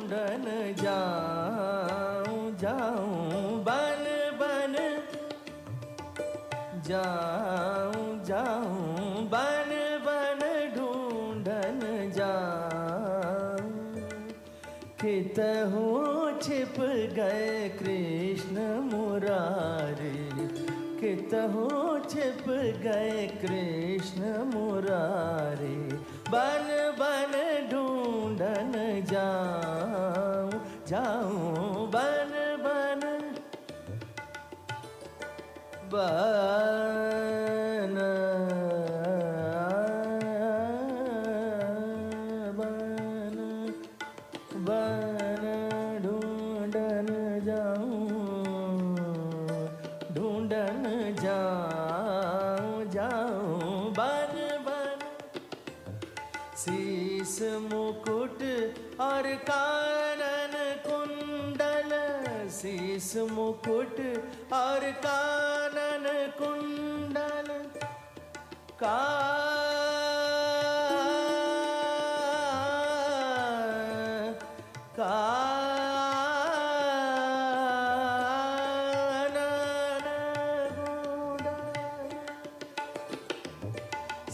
ढूंढन जाऊं जाऊं बन बन जाऊं जाऊं बन बन ढूंढन जाऊं कितहु छिप गए कृष्ण मुरारी कितहु छिप गए कृष्ण मुरारी बन बन ढूंढन जाऊं जाऊं बन बन बन बन बन ढूंढन जाऊं ढूंढन जाऊं जाऊं बन बन शीस मुकुट और कानन कुंडल शीस मुकुट और कानन कुंडल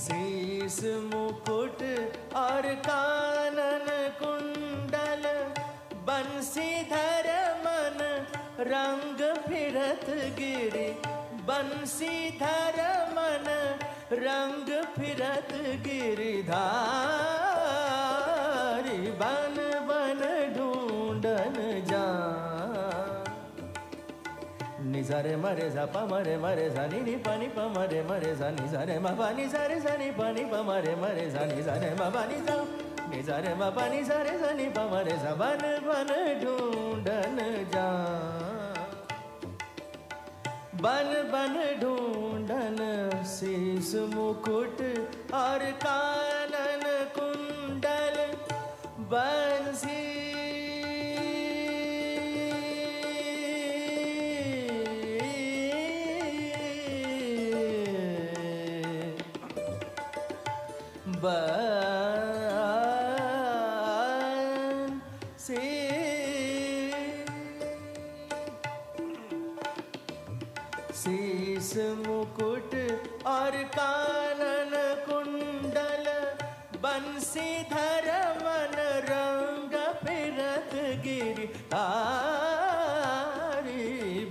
शीस मुकुट और कानन कुंडल बंसीधर मन रंग फिरत गिरी बंसीधर मन रंग फिरत गिरिधारी बन बन ढूंढन जा निसारे मरे सा प मरे मरे सा नि प मरे मरे सा नि सारे म प नि सारे सा नि प मरे सा नि सारे म प नि सा नि सारे म प नि सारे सा नि प मरे सा बन बन ढूंढन जा बन बन ढूंढन शीस मुकुट और कानन कुंडल बंसी शीस मुकुट और कानन कुंडल बंसीधर मन रंग फिरत गिरी तारी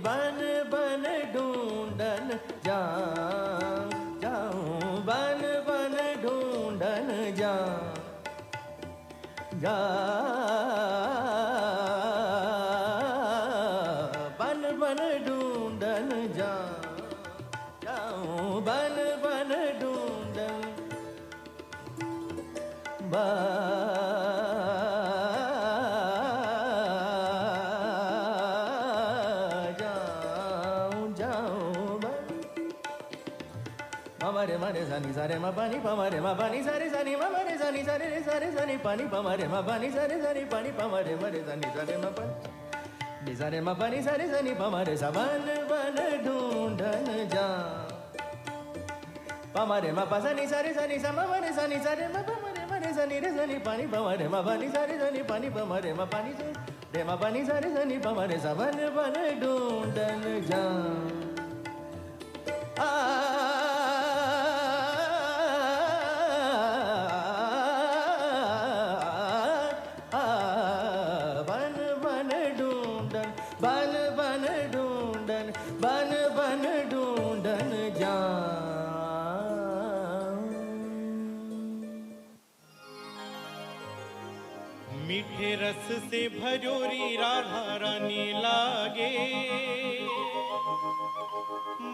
बन बन ढूंढन जाऊं जाऊं बन बन ढूंढन जाऊं जा बन बन ढूंढन जाऊं बन बन ढूंढन जाऊं जाऊं बन मरे मरे सनी सारे म पानी प मरे म पानी सारे सनी म मरे सनी सारे रे सारे सनी पानी प मरे म पानी सारे सनी पानी प मरे मरे सनी सारे म पानी नि सारे म पानी सारे सनी प मरे सा बन बन ढूंढन जा प मरे म प सनी सारे सनी सा म मरे सनी सारे म प मरे मरे सनी रे सनी पानी प मरे म पानी सारे सनी पानी प मरे म पानी से रे म पानी सारे सनी प मरे सा बन बन ढूंढन जा बन बन ढूंढन बन बन ढूंढन बन बन ढूंढन जा मीठे रस से भजोरी राधा रानी लागे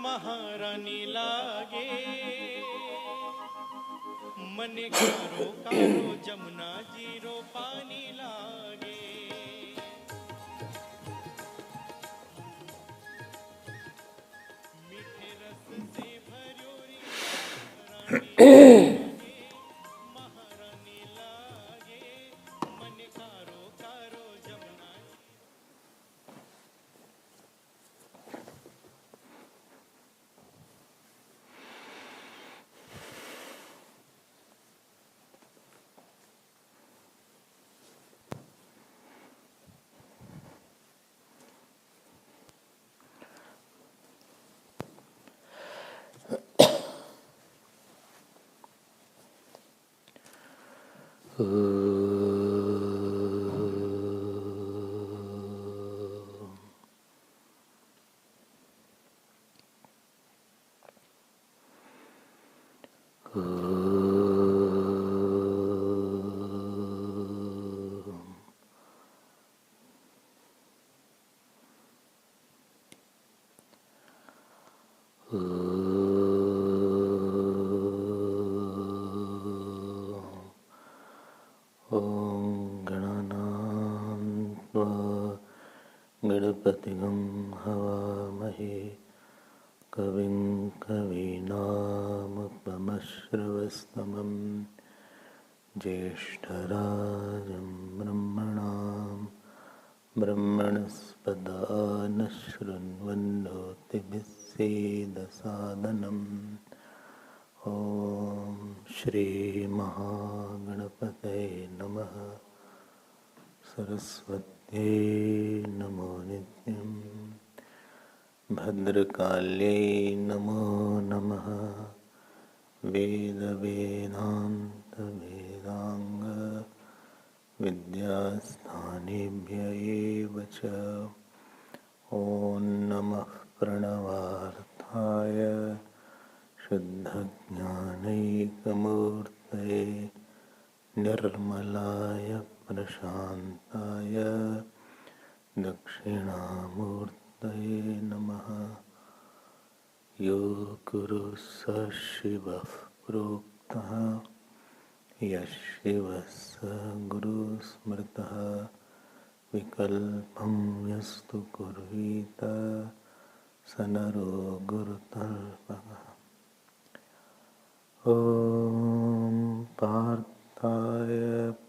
महारानी लागे मने कारो कारो जमुना जीरो पानी लागे मीठे रस से भजोरी महारानी लागे मने कारो कारो जमुना गणपतिगं हवामहे कविं कवीनामुपमश्रवस्तमं ज्येष्ठराजं ब्रह्मणस्पद नशृण्वन्नोतिभिः सीदसादनम् ॐ श्रीमहागणपतये नमः। सरस्वत्यै नमो नित्यं भद्रकाल्यै नमो नमः। वेदवेदान्तवेदाङ्ग विद्यास्थानेभ्य एव च ॐ नमः प्रणवार्थाय शुद्धज्ञानैकमूर्तये निर्मलाय प्रशान्ताय दक्षिणामूर्तये नमः। यो गुरु स शिवः प्रोक्तः यः शिवः स गुरुः स्मृतः विकल्पं यस्तु कुर्वीत स नरो गुरुतल्पः। ॐ पार्थाय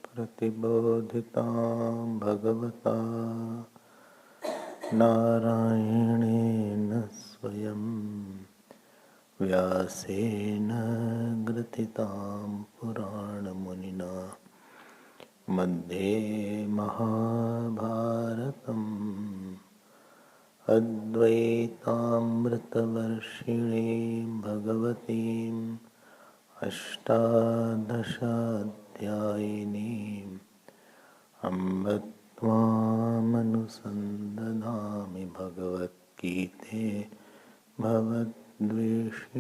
प्रतिबोधितां भगवता नारायणेन स्वयं व्यासेन ग्रथितां पुराणमुनिना मध्ये महाभारतम् अद्वैतामृतवर्षिणीं भगवतीम् अष्टादशाध्यायिनीम् अम्ब त्वामनुसन्दधामि भगवद्गीते भवद्वेषिणीम्।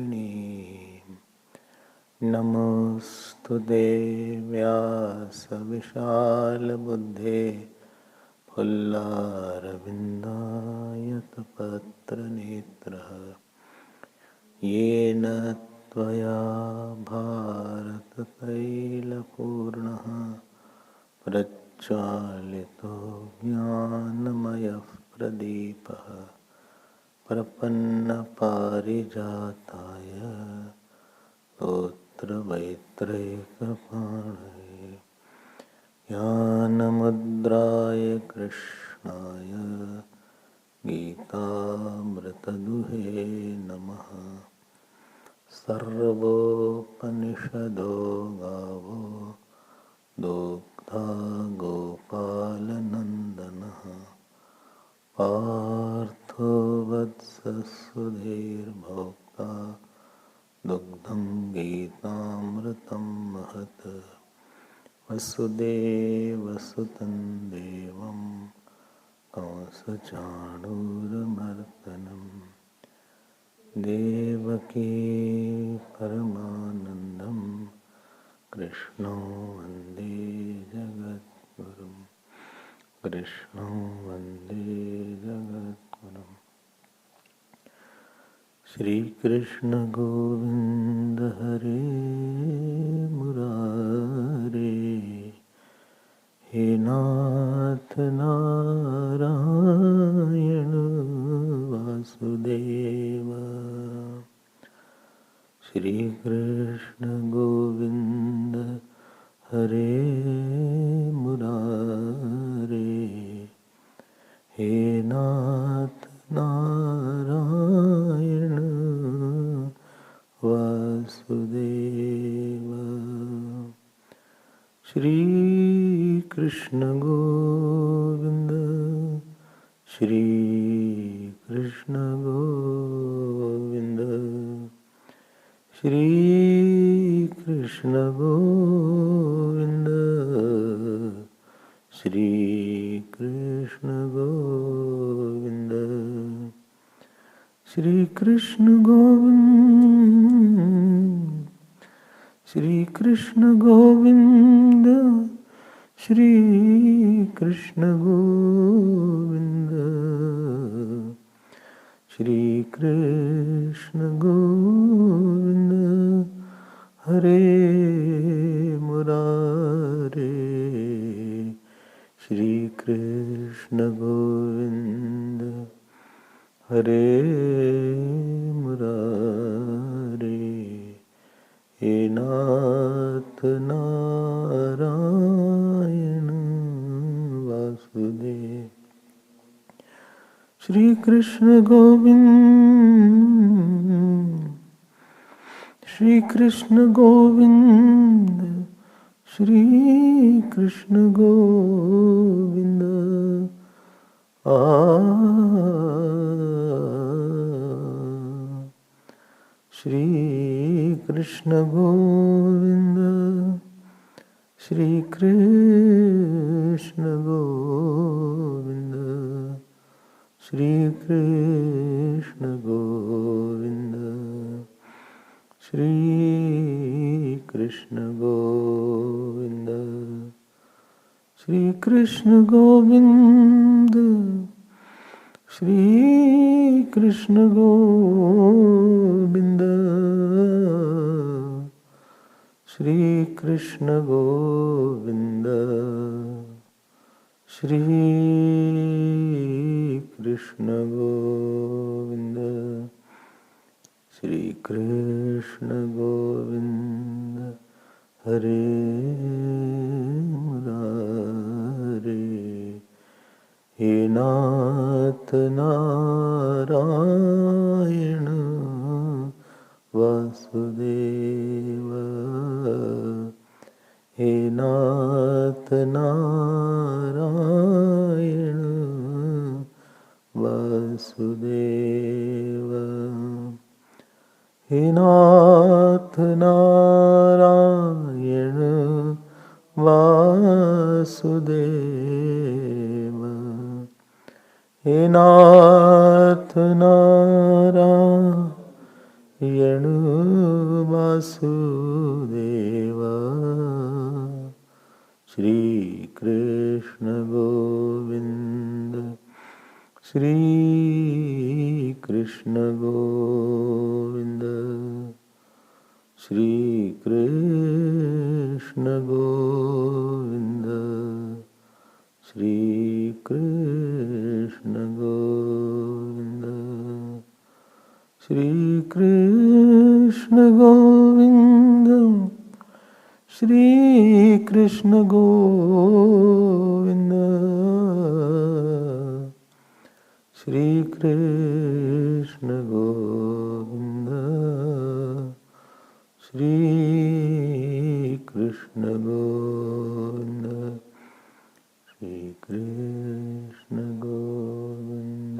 नमोऽस्तुते व्यासविशालबुद्धे फुल्लारविन्दायतपत्रनेत्रः येन त्वया भारततैलपूर्णः प्रज्वालितो ज्ञानमयः प्रदीपः प्रपन्नपारिजाताय स्तोत्रवैत्रैकपाणये ज्ञानमुद्राय कृष्णाय गीतामृतदुहे नमः। सर्वोपनिषदो गावो दोग्धा गोपालनन्दनः पार्थो वत्ससुधीर्भोक्ता दुग्धं गीतामृतं महत्। वसुदेवसुतं देवं कंसचाणूरमर्दनं देवकी परमानन्दं कृष्णं वन्दे जगद्गुरुं कृष्णं वन्दे जगद्गुरुम्। श्रीकृष्ण गोविन्द हरे मुरारे हे नाथ नारायण वासुदेव। श्रीकृष्ण गोविन्द हरे मुरारे हे नाथ नारायण वासुदेव। श्री कृष्ण गोविंद श्री कृष्ण गोविंद श्री कृष्ण गोविंद श्री कृष्ण गोविंद, श्री कृष्ण गोविंद, श्री कृष्ण गोविंद, श्री कृष्ण गोविंद, श्री कृष्ण गोविंद, हरे मुरारे, श्री कृष्ण गोविंद, हरे मुरारे, हे नाथ नारायण वासुदेव, श्री कृष्ण गोविंद, श्री कृष्ण गोविंद, श्री कृष्ण गोविंद, श्री कृष्ण गोविंद, श्री कृष्ण गोविंद, श्री कृष्ण गोविंद, श्री कृष्ण गोविंद, श्री कृष्ण गोविंद, श्री कृष्ण गोविंद, श्री कृष्ण गोविंद, श्री कृष्ण गोविंद, श्री कृष्ण गोविंद, हरे मुरारे, हे नाथ नारायण वासुदेव, हे नाथ नारायण वासुदेव, हे नाथ नारायण वासुदेव, हे नाथ नारायण वासुदेव, श्री कृष्ण गोविंद, श्री कृष्ण गोविंद, श्री कृष्ण गोविंद, श्री कृष्ण गोविंद, श्री कृष्ण गोविंद, श्री कृष्ण गोविंद, श्री कृष्ण गोविंद, श्री कृष्ण गोविंद, श्री कृष्ण गोविंद,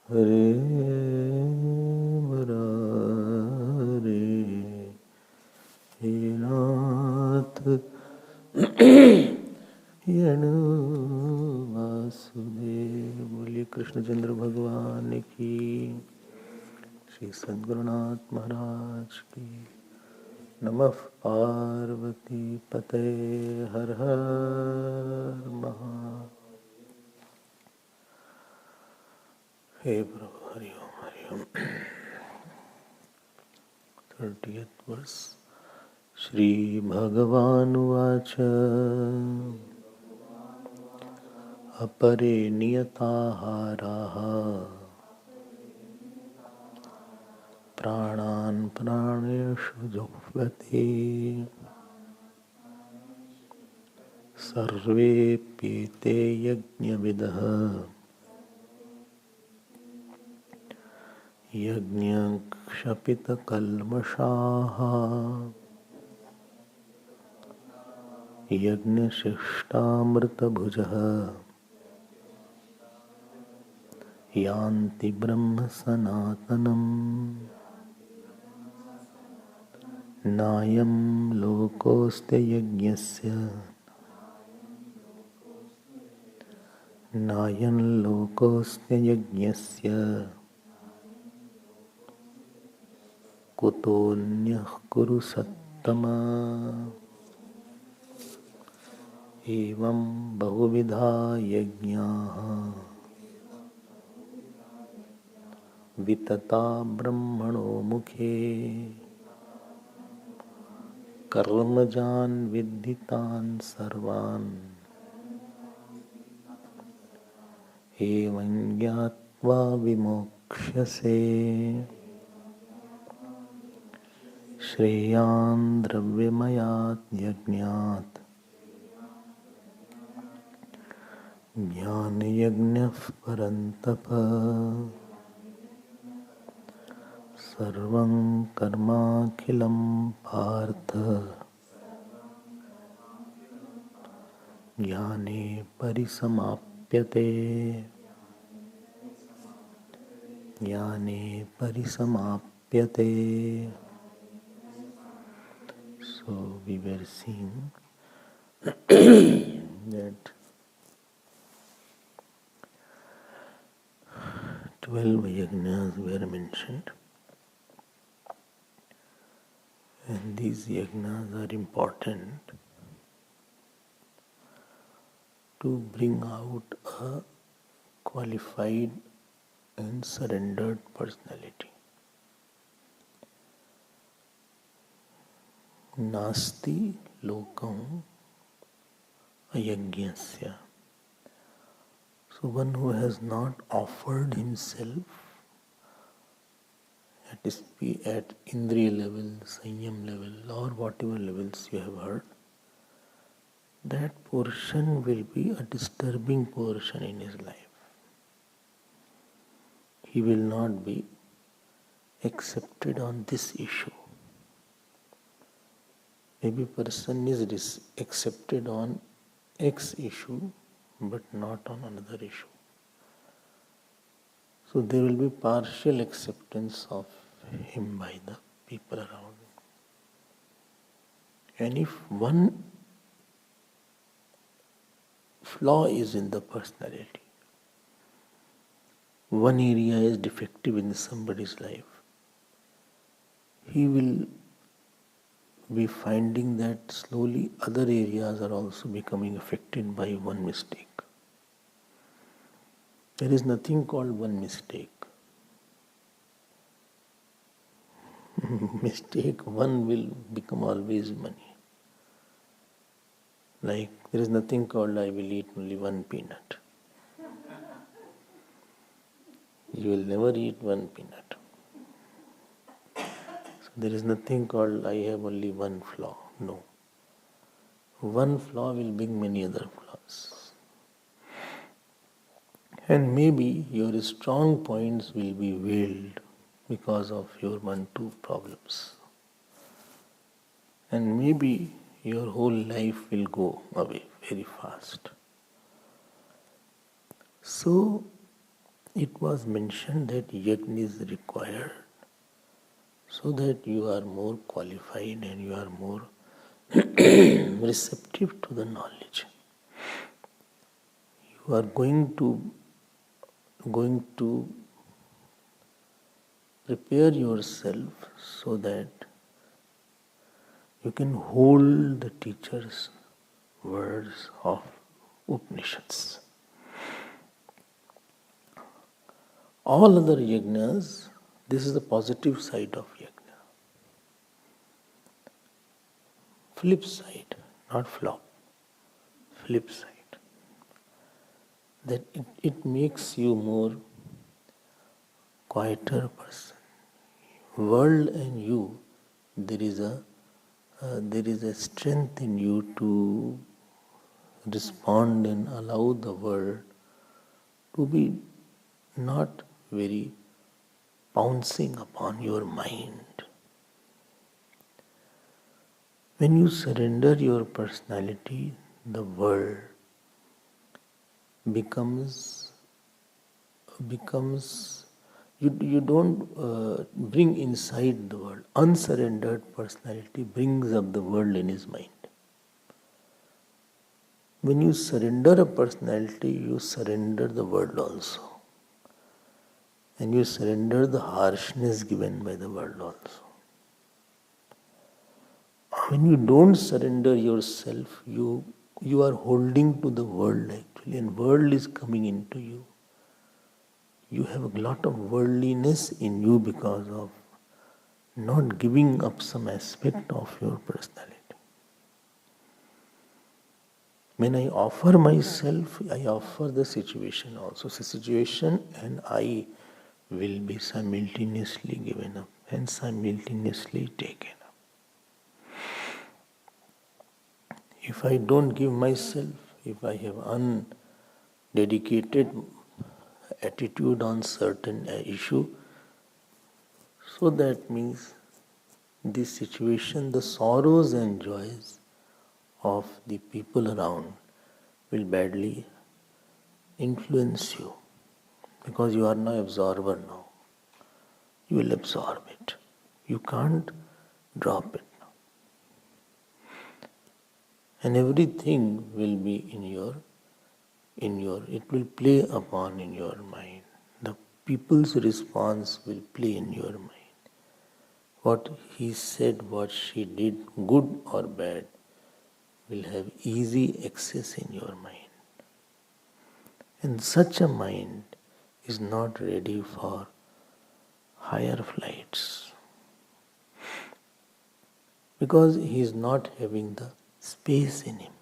हरे मुरारे, हे नाथ यण वासुदेव। बोलिए कृष्णचंद्र भगवान की, श्री सद्गुरुनाथ महाराज की। नमः पार्वती पते, हर हर महा। हे प्रभु, हरि ओम हरि ओम। 30th वर्ष। श्री भगवानुवाच अपरे नियताहाराः प्राणान् प्राणेषु जुह्वति सर्वेप्येते यज्ञविदः यज्ञक्षपितकल्मषाः यज्ञशिष्टामृतभुजः यान्ति ब्रह्म सनातनम् नायं लोकोऽस्त्य यज्ञस्य नायं लोकोऽस्ति यज्ञस्य कुतोऽन्यः कुरु सत्तमा। एवं बहुविधा यज्ञाः वितता ब्रह्मणो मुखे। कर्मजान् विद्धितान् सर्वान् एवं ज्ञात्वा विमोक्ष्यसे। श्रेयान् द्रव्यमयात् यज्ञात् ज्ञानयज्ञः परन्तप। सर्वं कर्माखिलं पार्थ ज्ञाने परिसमाप्यते। ज्ञाने परिसमाप्यते। So we were seeing that 12 yajnas were mentioned, and these yajnas are important to bring out a qualified and surrendered personality. Nasti lokam ayajnasya. So one who has not offered himself at indriya level, sanyam level, or whatever levels you have heard, that portion will be a disturbing portion in his life. He will not be accepted on this issue. Maybe person is accepted on X issue, but not on another issue. So there will be partial acceptance of him by the people around him. And if one flaw is in the personality, one area is defective in somebody's life, he will be finding that slowly other areas are also becoming affected by one mistake. There is nothing called one mistake. Mistake one will become always many. Like there is nothing called I will eat only one peanut. You will never eat one peanut. So there is nothing called I have only one flaw. No. One flaw will bring many other flaws. And maybe your strong points will be veiled because of your 1-2 problems. And maybe your whole life will go away very fast. So it was mentioned that yajna is required so that you are more qualified and you are more receptive to the knowledge. You are going to prepare yourself so that you can hold the teacher's words of Upanishads. All other yajnas, this is the positive side of yajna. Flip side, not flop. Flip side. That it makes you more quieter person. World and you, there is a strength in you to respond and allow the world to be not very pouncing upon your mind. When you surrender your personality, the world becomes you don't bring inside the world. Unsurrendered personality brings up the world in his mind. When you surrender a personality, you surrender the world also. And you surrender the harshness given by the world also. When you don't surrender yourself, you are holding to the world actually, and world is coming into you. You have a lot of worldliness in you because of not giving up some aspect of your personality. When I offer myself, I offer the situation also. So situation and I will be simultaneously given up and simultaneously taken up. If I don't give myself, if I have undedicated attitude on certain issue, so that means this situation, the sorrows and joys of the people around will badly influence you, because you are now absorber now. You will absorb it. You can't drop it now. And everything will be in your, it will play upon in your mind. The people's response will play in your mind. What he said, what she did, good or bad, will have easy access in your mind. And such a mind is not ready for higher flights, because he is not having the space in him.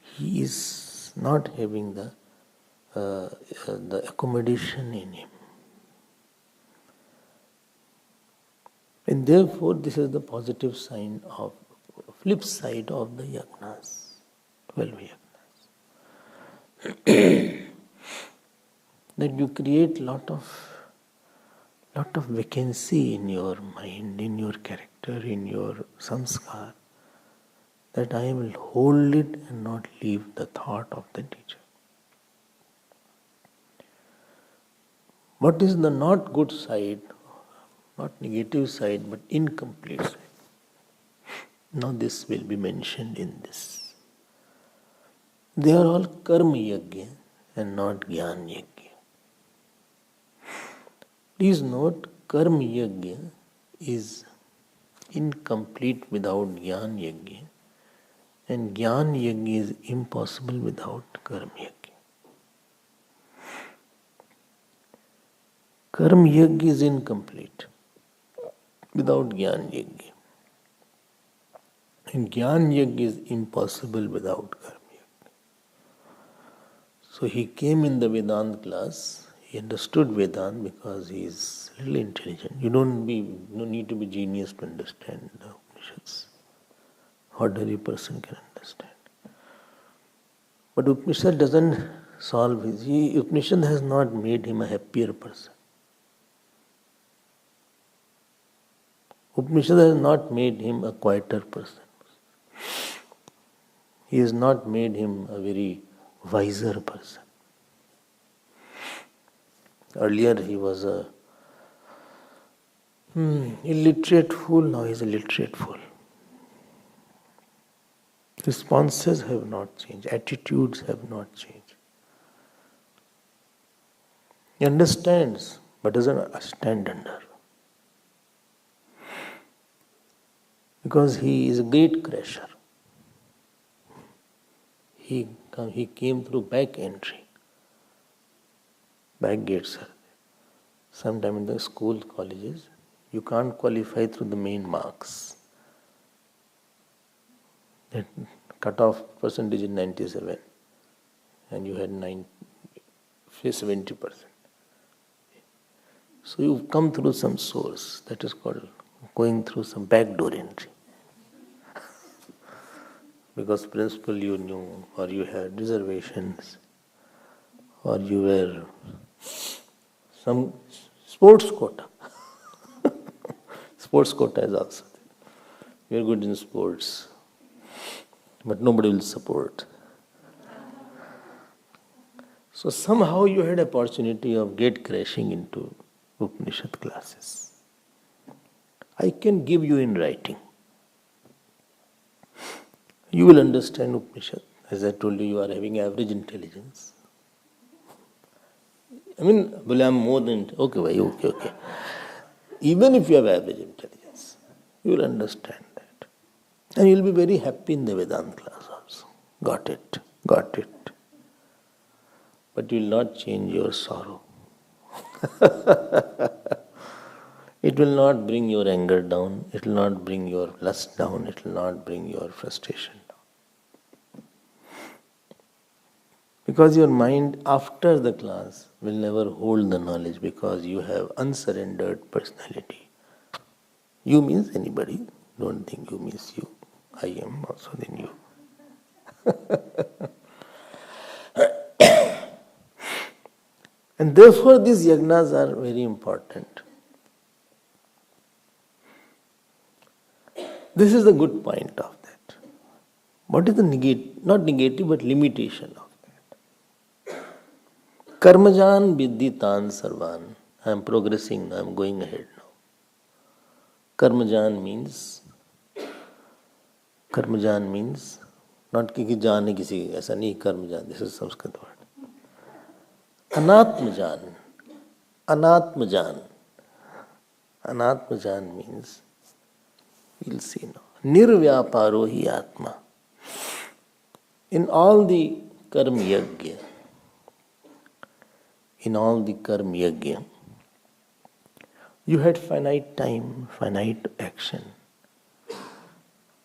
He is not having the accommodation in him. And therefore, this is the positive sign of, flip side of the yagnas, 12 yagnas. That you create lot of vacancy in your mind, in your character, in your samskar, that I will hold it and not leave the thought of the teacher. What is the not good side, not negative side, but incomplete side? Now this will be mentioned in this. They are all karma yajna and not jnana yajna. Please note, karma yajna is incomplete without jnana yajna, and jnana yajna is impossible without karma yajna. Karma yajna is incomplete without jnana yajna, and jnana yajna is impossible without karma yajna. So he came in the Vedanta class. He understood Vedanta because he is a little intelligent. You don't need to be genius to understand the Upanishads. Ordinary person can understand. But Upanishad doesn't solve his. Upanishad has not made him a happier person. Upanishad has not made him a quieter person. He has not made him a very wiser person. Earlier he was a illiterate fool, now he is a literate fool. Responses have not changed, attitudes have not changed. He understands, but doesn't stand under. Because he is a gate crasher. He came through back entry. Back gates are there. Sometime in the school, colleges, you can't qualify through the main marks. That cut-off percentage is 97 and you had 70%. So you've come through some source, that is called going through some backdoor entry. Because principal you knew, or you had reservations, or you were some sports quota. Sports quota is also there. You are good in sports, but nobody will support. So somehow you had opportunity of gate crashing into Upanishad classes. I can give you in writing. You will understand Upanishad. As I told you, you are having average intelligence. I mean, well, I'm more than, okay, bhai, okay. Even if you have average intelligence, you will understand that. And you will be very happy in the Vedanta class also. Got it. But you will not change your sorrow. It will not bring your anger down. It will not bring your lust down. It will not bring your frustration down. Because your mind after the class will never hold the knowledge because you have unsurrendered personality. You means anybody. Don't think you means you. I am also then you. And therefore these yagnas are very important. This is the good point of that. What is the not negative but limitation of that? Karmajan vidditan sarvan. I am progressing now, I am going ahead now. Karmajan means not कि जान है किसी ऐसा नहीं कर्मजान, this is Sanskrit word. Anatmajan means, we'll see now. Nirvyaparo hi atma. In all the karma yagya, you had finite time, finite action.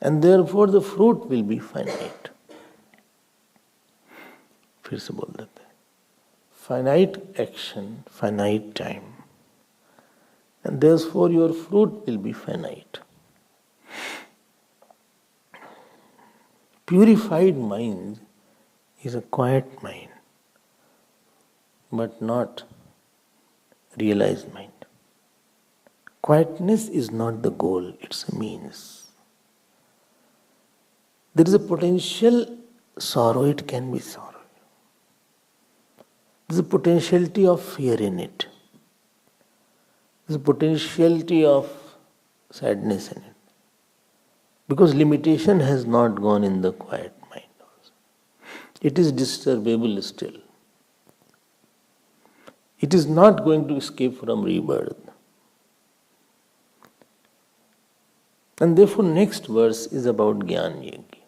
And therefore the fruit will be finite. फिर से बोल देते हैं. Finite action, finite time. And therefore your fruit will be finite. Purified mind is a quiet mind, but not realized mind. Quietness is not the goal, it's a means. There is a potential sorrow, it can be sorrow. There is a potentiality of fear in it. There is a potentiality of sadness in it. Because limitation has not gone in the quiet mind also. It is disturbable still. It is not going to escape from rebirth. And therefore next verse is about Gyan Yagya.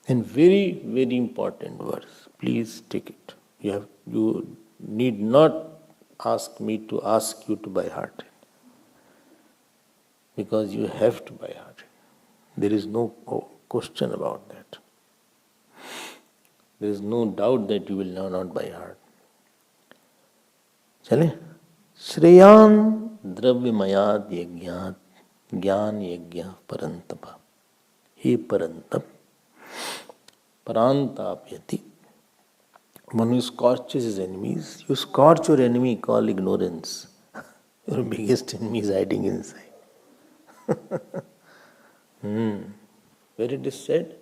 And very, very important verse. Please take it. You need not ask me to ask you to by heart. Because you have to by heart. There is no question about that. There is no doubt that you will know not by heart. Chale? Shreyan dravyamayad yagyat gyan yagya parantapa. He parantap parantapyati. One who scorches his enemies, you scorch your enemy, call ignorance. Your biggest enemy is hiding inside. Where it is said?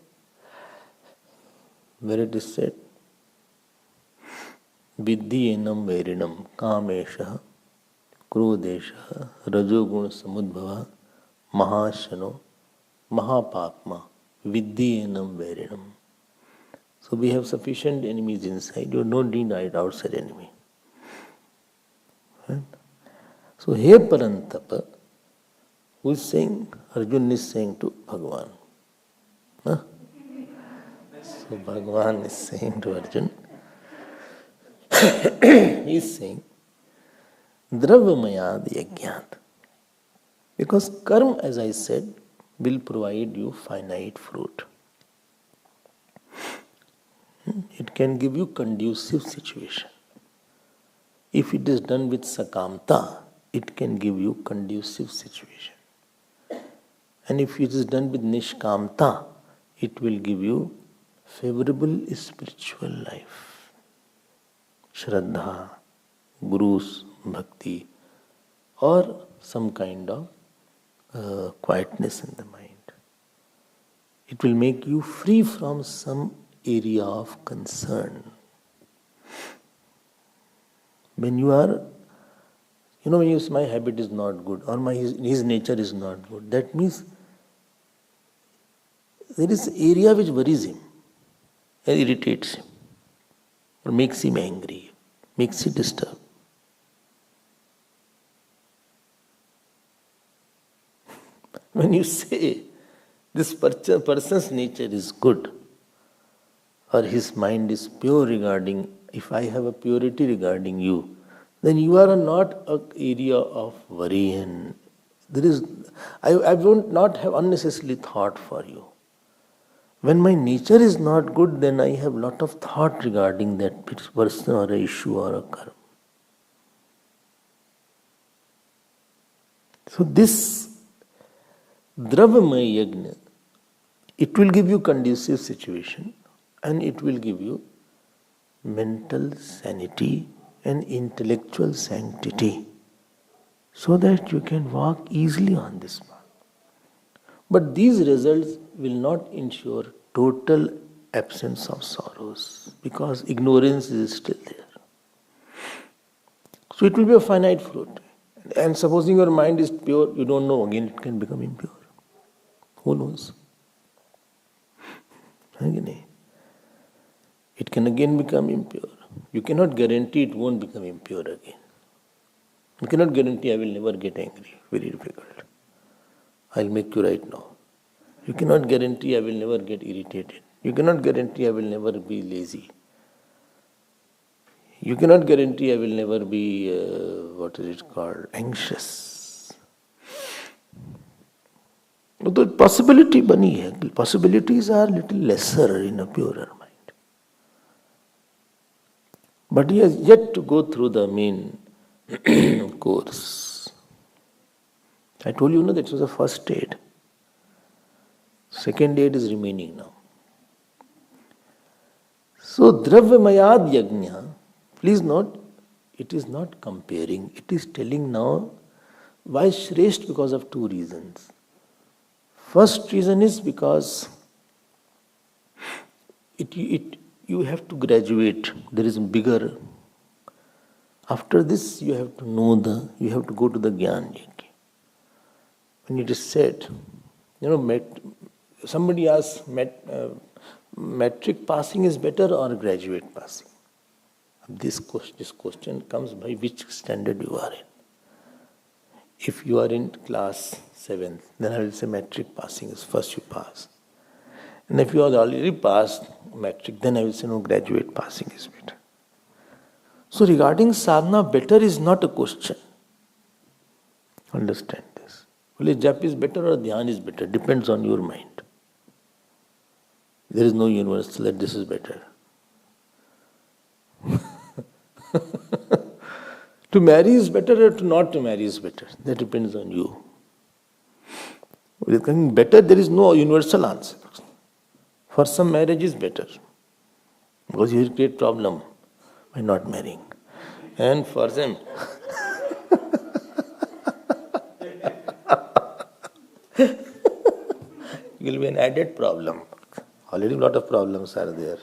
Viddhi enam verinam kamesha krudesha rajoguna samudbhava mahashano mahapapma viddhi enam verinam. So we have sufficient enemies inside. You don't need outside enemy. Right? So here Parantapa, who is saying? Arjun is saying to Bhagavan. Huh? So Bhagavan is saying to Arjun, he is saying, Dravyamayad yagyat. Because karma, as I said, will provide you finite fruit. It can give you conducive situation. If it is done with sakamta, it can give you conducive situation. And if it is done with nishkamta, it will give you favorable spiritual life. Shraddha, Guru's bhakti, or some kind of quietness in the mind. It will make you free from some area of concern. When you are, when you say my habit is not good or his nature is not good, that means there is an area which worries him and irritates him or makes him angry, makes him disturbed. When you say this person's nature is good or his mind is pure regarding, if I have a purity regarding you, then you are not an area of worry and I won't not have unnecessarily thought for you. When my nature is not good, then I have lot of thought regarding that person or a issue or a karma. So this Dravamaya Yajna, it will give you conducive situation and it will give you mental sanity and intellectual sanctity so that you can walk easily on this path. But these results will not ensure total absence of sorrows because ignorance is still there. So it will be a finite fruit. And supposing your mind is pure, you don't know, again it can become impure. Who knows? It can again become impure. You cannot guarantee it won't become impure again. You cannot guarantee I will never get angry. Very difficult. I'll make you right now. You cannot guarantee I will never get irritated. You cannot guarantee I will never be lazy. You cannot guarantee I will never be, anxious. The possibility bani hai. Possibilities are little lesser in a purer mind. But he has yet to go through the main course. I told you, that was the first aid. Second aid is remaining now. So, Dravyamayad Yajna, please note, it is not comparing. It is telling now why Shresht, because of two reasons. First reason is because you have to graduate. There is a bigger. After this, you have to know you have to go to the Gyan Yajna. When it is said, somebody asks, matric passing is better or graduate passing? This question comes by which standard you are in. If you are in class 7th, then I will say matric passing is first you pass. And if you are already passed matric, then I will say no, graduate passing is better. So regarding sadhana, better is not a question. Understand this. Well, jap is better or dhyan is better, depends on your mind. There is no universal that this is better. To marry is better or to not to marry is better. That depends on you. With better, there is no universal answer. For some, marriage is better because you will create problem by not marrying. And for them, it will be an added problem. Already a lot of problems are there.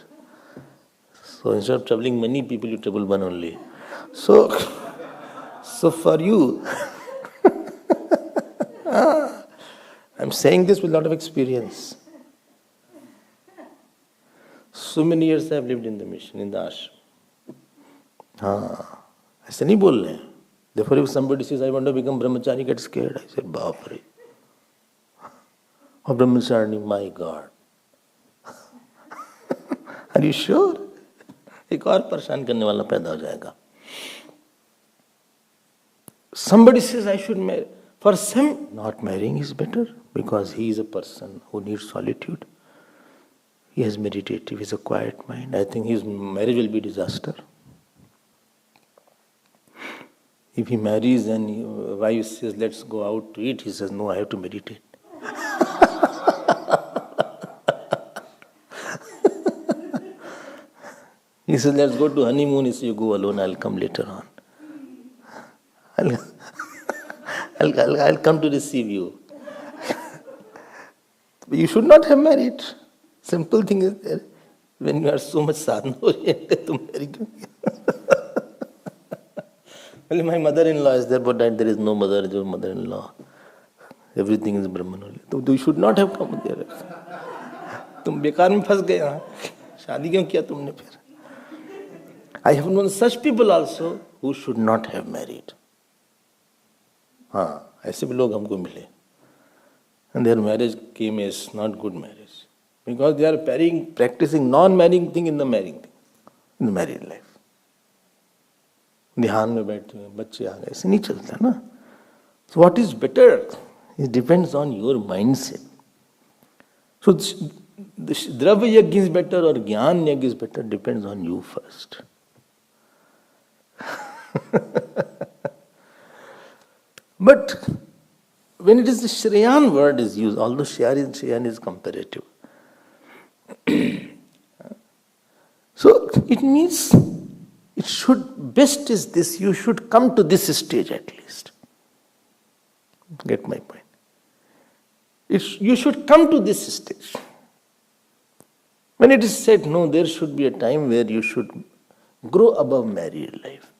So instead of troubling many people, you trouble one only. So for you, I'm saying this with a lot of experience. So many years I have lived in the mission, in the ashram. ऐसे नहीं बोल रहे हैं. Therefore, if somebody says, I want to become brahmachari, get scared. I said, Baapre. Oh, brahmachari, my God. Are you sure? एक और परेशान करने वाला पैदा हो जाएगा. Somebody says I should marry. For some, not marrying is better because he is a person who needs solitude. He has meditative, he has a quiet mind. I think his marriage will be disaster. If he marries and his wife says, let's go out to eat, he says, no, I have to meditate. He says, let's go to honeymoon. He says, you go alone, I'll come later on. I'll come to receive you. You should not have married. Simple thing is there. When you are so much sadhana oriented, to marry. Well, my mother-in-law is there, but there is no mother-in-law. Everything is Brahman only. So you should not have come there. तुम बेकार में फंस गए, हाँ शादी क्यों किया तुमने फिर? I have known such people also who should not have married. हाँ, ऐसे भी लोग हमको मिले. And their marriage came as not good marriage. Because they are practicing non-marrying thing in the marrying thing, in the married life. ध्यान में बैठे हुए बच्चे आ गए, ऐसे नहीं चलता ना. So what is better? It depends on your mindset. So this Dravya Yajna is better or Jnana Yajna is better depends on you first. But when it is the Shreyan word is used, although Shreyan is comparative. So it means it should, best is this, you should come to this stage at least. Get my point? You should come to this stage. When it is said, no, there should be a time where you should grow above married life.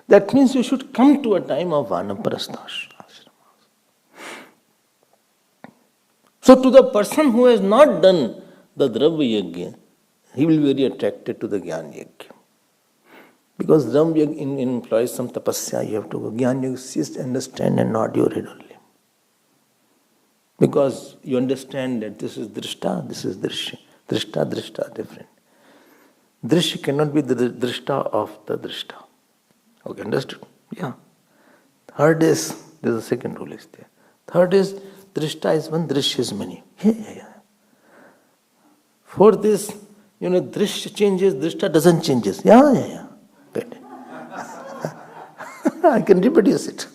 That means you should come to a time of vanaprastha ashramas. So to the person who has not done the Dravya Yajna, he will be very attracted to the Jnana Yajna. Because Dravya Yajna implies some tapasya, you have to go. Jnana Yajna is understand and nod your head only. Because you understand that this is drishta, this is drishya. Drishta, different. Drishya cannot be the drishta of the drishta. Okay, understood? Yeah. Third is, there's a second rule is there. Third is, drishta is one, drishya is many. Yeah. Fourth is, drishya changes, drishta doesn't changes. Yeah. Good. I can reproduce it.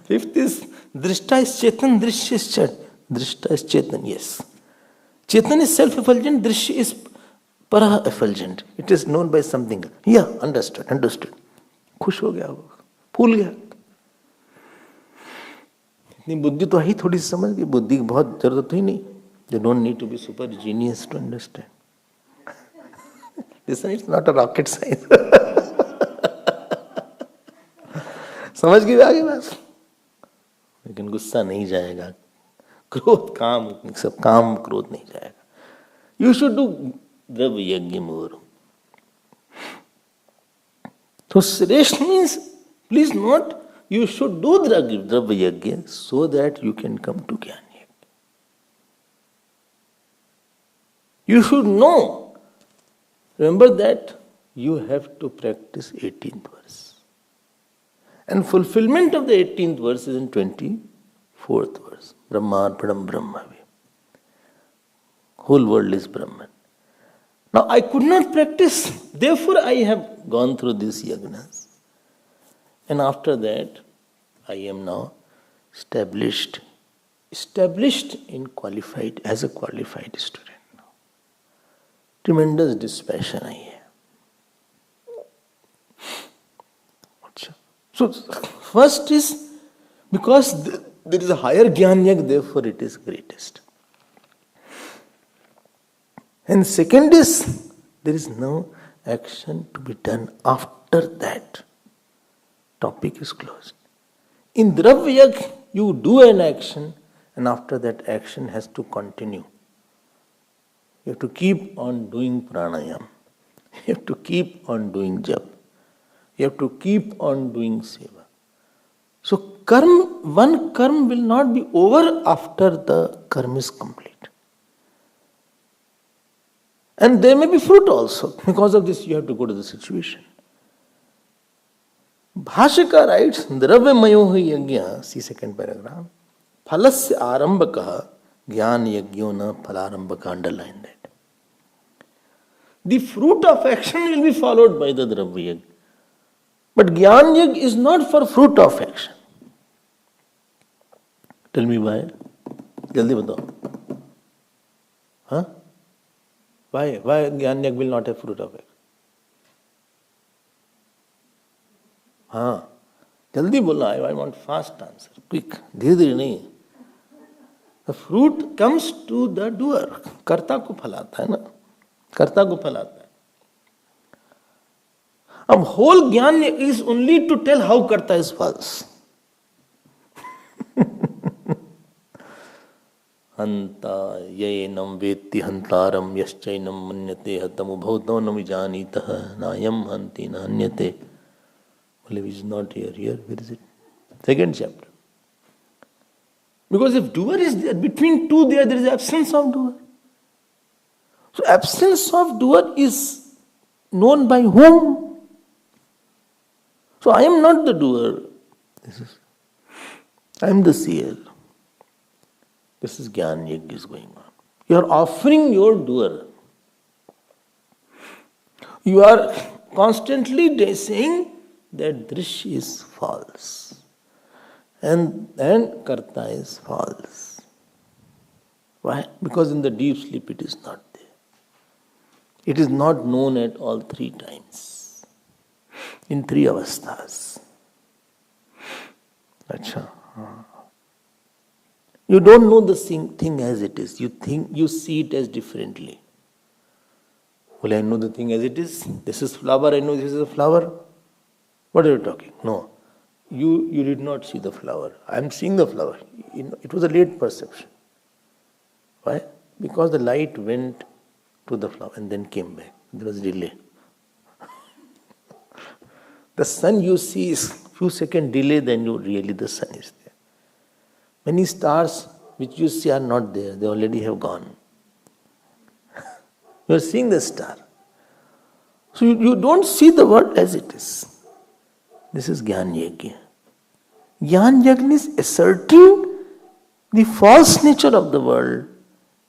Fifth is, drishta is chetan, drishya is chat. Drishta is chetan, yes. Chetan is self-effulgent, drishya is para-effulgent. It is known by something. Yeah, understood. खुश हो गया वो, फूल गया. इतनी बुद्धि तो आई, थोड़ी समझ गई. बुद्धि की बहुत जरूरत ही नहीं. You don't need to be super genius to understand. Listen, it's not a rocket science. समझ गए आगे बात. लेकिन गुस्सा नहीं जाएगा, क्रोध काम, सब काम क्रोध नहीं जाएगा. You should do Dravya Yajna more. So Shreshth means, please note, you should do Dravya Yajna so that you can come to Jnana Yajna. You should know, remember that you have to practice 18th verse. And fulfillment of the 18th verse is in 24th verse. Brahmarpanam Brahmavi. Whole world is Brahman. Now I could not practice, therefore I have gone through these yagnas. And after that, I am now established in qualified, as a qualified student now. Tremendous dispassion I have. So first is, because there is a higher Jnana Yajna, therefore it is greatest. And second is, there is no action to be done after that. Topic is closed. In Dravya Yajna, you do an action and after that action has to continue. You have to keep on doing pranayam. You have to keep on doing jap. You have to keep on doing seva. So one karma will not be over after the karma is complete. And there may be fruit also. Because of this, you have to go to the situation. Bhashika writes, Dravya Yajna, see second paragraph, Phalasya arambakaha, Jnana Yajna na phalarambaka, underline that. The fruit of action will be followed by the Dravya Yajna. But Jnana Yajna is not for fruit of action. Tell me why. Jaldi batao. Huh? Why Jnana Yajna will not have fruit of action? हाँ, जल्दी बोला. I want fast answer, quick. धीरे-धीरे नहीं. The fruit comes to the doer. कर्ता को फलाता है ना. कर्ता को फलाता है. अब whole ज्ञान is only to tell how कर्ता is false. Hanta yaenam vetti hantaram yaschainam manyate hatam ubhauto na vijanitah nayam hanti nanyate. Well, if he is not here, where is it? Second chapter. Because if doer is there, between two there is absence of doer. So absence of doer is known by whom? So I am not the doer. I am the seer. This is Gyan Yajna is going on. You are offering your doer. You are constantly saying that Drish is false. And Karta is false. Why? Because in the deep sleep it is not there. It is not known at all three times. In three avasthas. Acha. You don't know the thing as it is. You see it as differently. Well, I know the thing as it is. This is flower, I know this is a flower. What are you talking? No. You did not see the flower. I am seeing the flower. It was a late perception. Why? Because the light went to the flower and then came back. There was delay. The sun you see is few seconds delay, then the sun is there. Many stars which you see are not there. They already have gone. You are seeing the star. So you don't see the world as it is. This is Gyan Yajna. Gyan Yajna is asserting the false nature of the world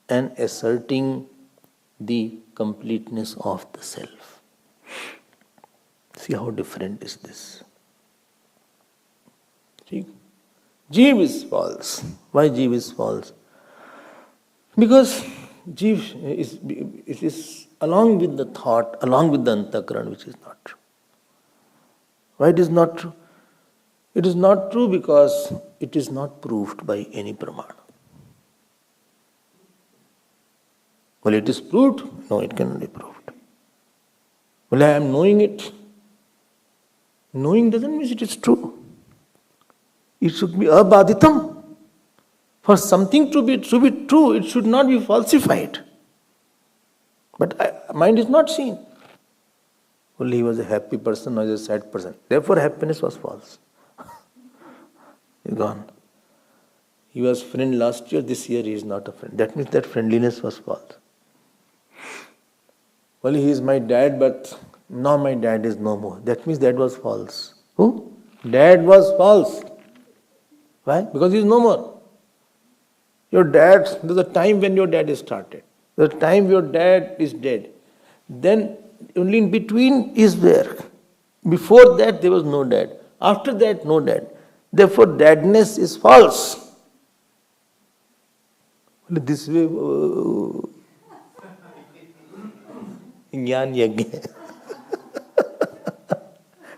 and asserting the completeness of the self. See how different is this. See? Jeev is false. Why Jeev is false? Because Jeev is along with the thought, along with the antakaran, which is not true. Why it is not true? It is not true because it is not proved by any pramana. Well, it is proved? No, it cannot be proved. Well, I am knowing it. Knowing doesn't mean it is true. It should be abaditam. For something to be true, it should not be falsified. But mind is not seen. Only he was a happy person, now he is a sad person. Therefore, happiness was false. He is gone. He was friend last year, this year he is not a friend. That means that friendliness was false. Well, he is my dad, but now my dad is no more. That means that was false. Who? Dad was false. Why? Because he is no more. Your dad, there is a time when your dad is started. There is a time your dad is dead. Then only in between is there. Before that there was no dad. After that no dad. Therefore dadness is false. This way Gyan Yajna.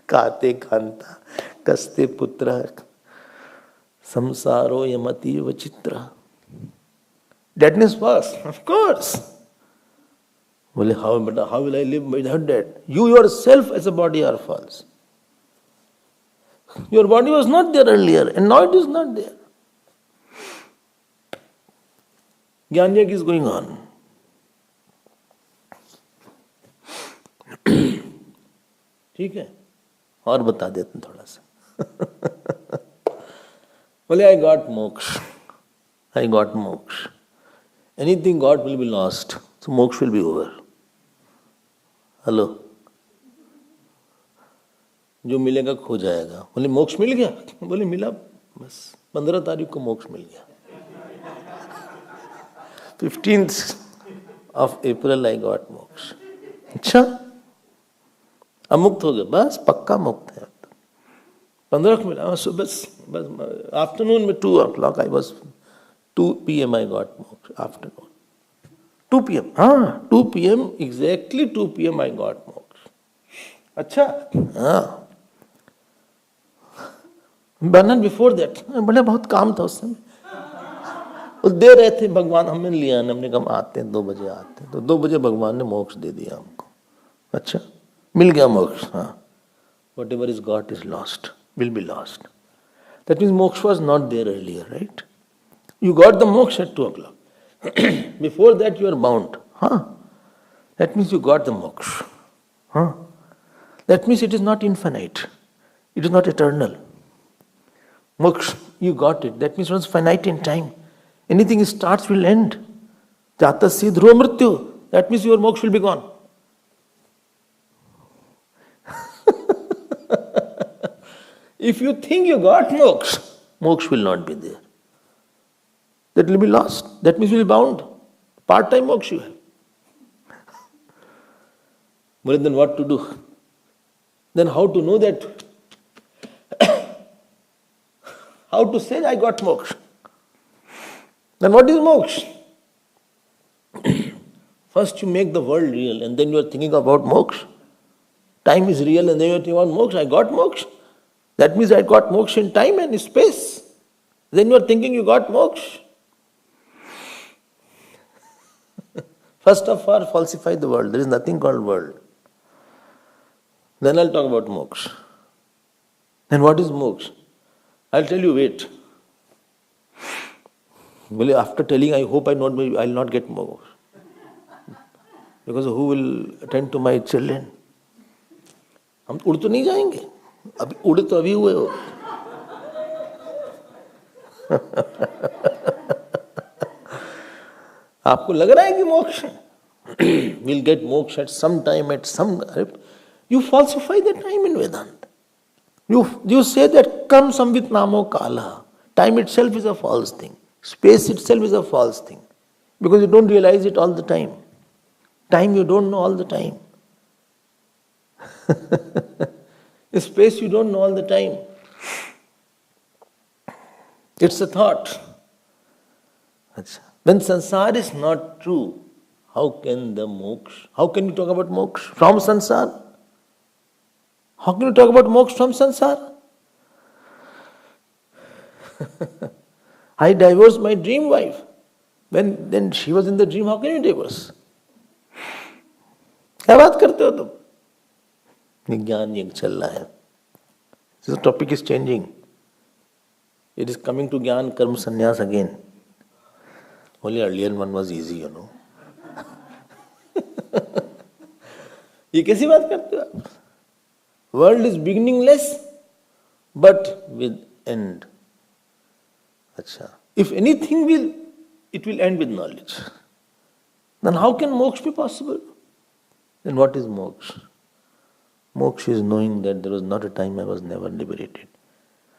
Kate Kanta Kaste Putra Samsaro Yamati Vachitra. Dadness false, of course. Well, how will I live without that? You yourself as a body are false. Your body was not there earlier and now it is not there. Gyan Yajna is going on. ठीक है और बता देते हैं थोड़ा सा. Well, I got moksha. I got moksha. Anything got will be lost. So moksha will be over. Hello जो मिलेगा खो जाएगा. बोले मोक्ष मिल गया. बोले मिला बस 15 तारीख को मोक्ष मिल गया. 15th of April I got मोक्ष. अच्छा अब मुक्त हो गया. बस पक्का मुक्त है. 15 को मिला. बस आफ्टरनून में 2 o'clock I was 2 p.m. I got moksha. Afternoon 2 p.m. 2 p.m. exactly 2 p.m. I got moksha. अच्छा हाँ. But before that बड़े बहुत काम था उस समय. वो दे रहे थे भगवान हमें लिया. हमने कहा आते हैं 2 बजे आते हैं. तो 2 बजे भगवान ने मोक्ष दे दिया हमको. अच्छा मिल गया मोक्ष. हाँ. Whatever is got is lost, will be lost. That means moksha was not there earlier, right? You got the moksha at 2 o'clock. Before that you are bound. Huh? That means you got the moksha. Huh? That means it is not infinite. It is not eternal. Moksha, you got it. That means it was finite in time. Anything starts will end. Jatasya dhruva mrityu. That means your moksha will be gone. If you think you got moksha, moksha will not be there. That will be lost. That means you will be bound. Part-time moksha you have. But then what to do? Then how to know that? How to say I got moksha? Then what is moksha? First you make the world real and then you are thinking about moksha. Time is real and then you are thinking about moksha. I got moksha. That means I got moksha in time and space. Then you are thinking you got moksha. First of all, falsify the world. There is nothing called world. Then I'll talk about moksha. Then what is moksha? I'll tell you, wait. Well, after telling, I hope I'll not get moksha. Because who will attend to my children? हम उड़ तो नहीं जाएंगे. अभी उड़े तो अभी हुए हो. आपको लग रहा है कि मोक्ष will get moksha at some time, at some... You falsify the time in Vedanta. You say that come samvit namo kala. Time itself is a false thing. Space itself is a false thing. Because you don't realize it all the time. Time you don't know all the time. Space you don't know all the time. It's a thought. When sansar is not true, how can the moksha? How can you talk about moksha from sansar? How can you talk about moksha from sansar? I divorced my dream wife. Then she was in the dream, how can you divorce? क्या बात करते हो तुम? ज्ञान योग चल रहा है. This topic is changing. It is coming to Gyan Karma Sannyas again. Only earlier one was easy, you know. ये कैसी बात करते हो आप? World is beginningless, but with end. अच्छा. If anything will, it will end with knowledge. Then how can moksha be possible? Then what is moksha? Moksha is knowing that there was not a time I was never liberated.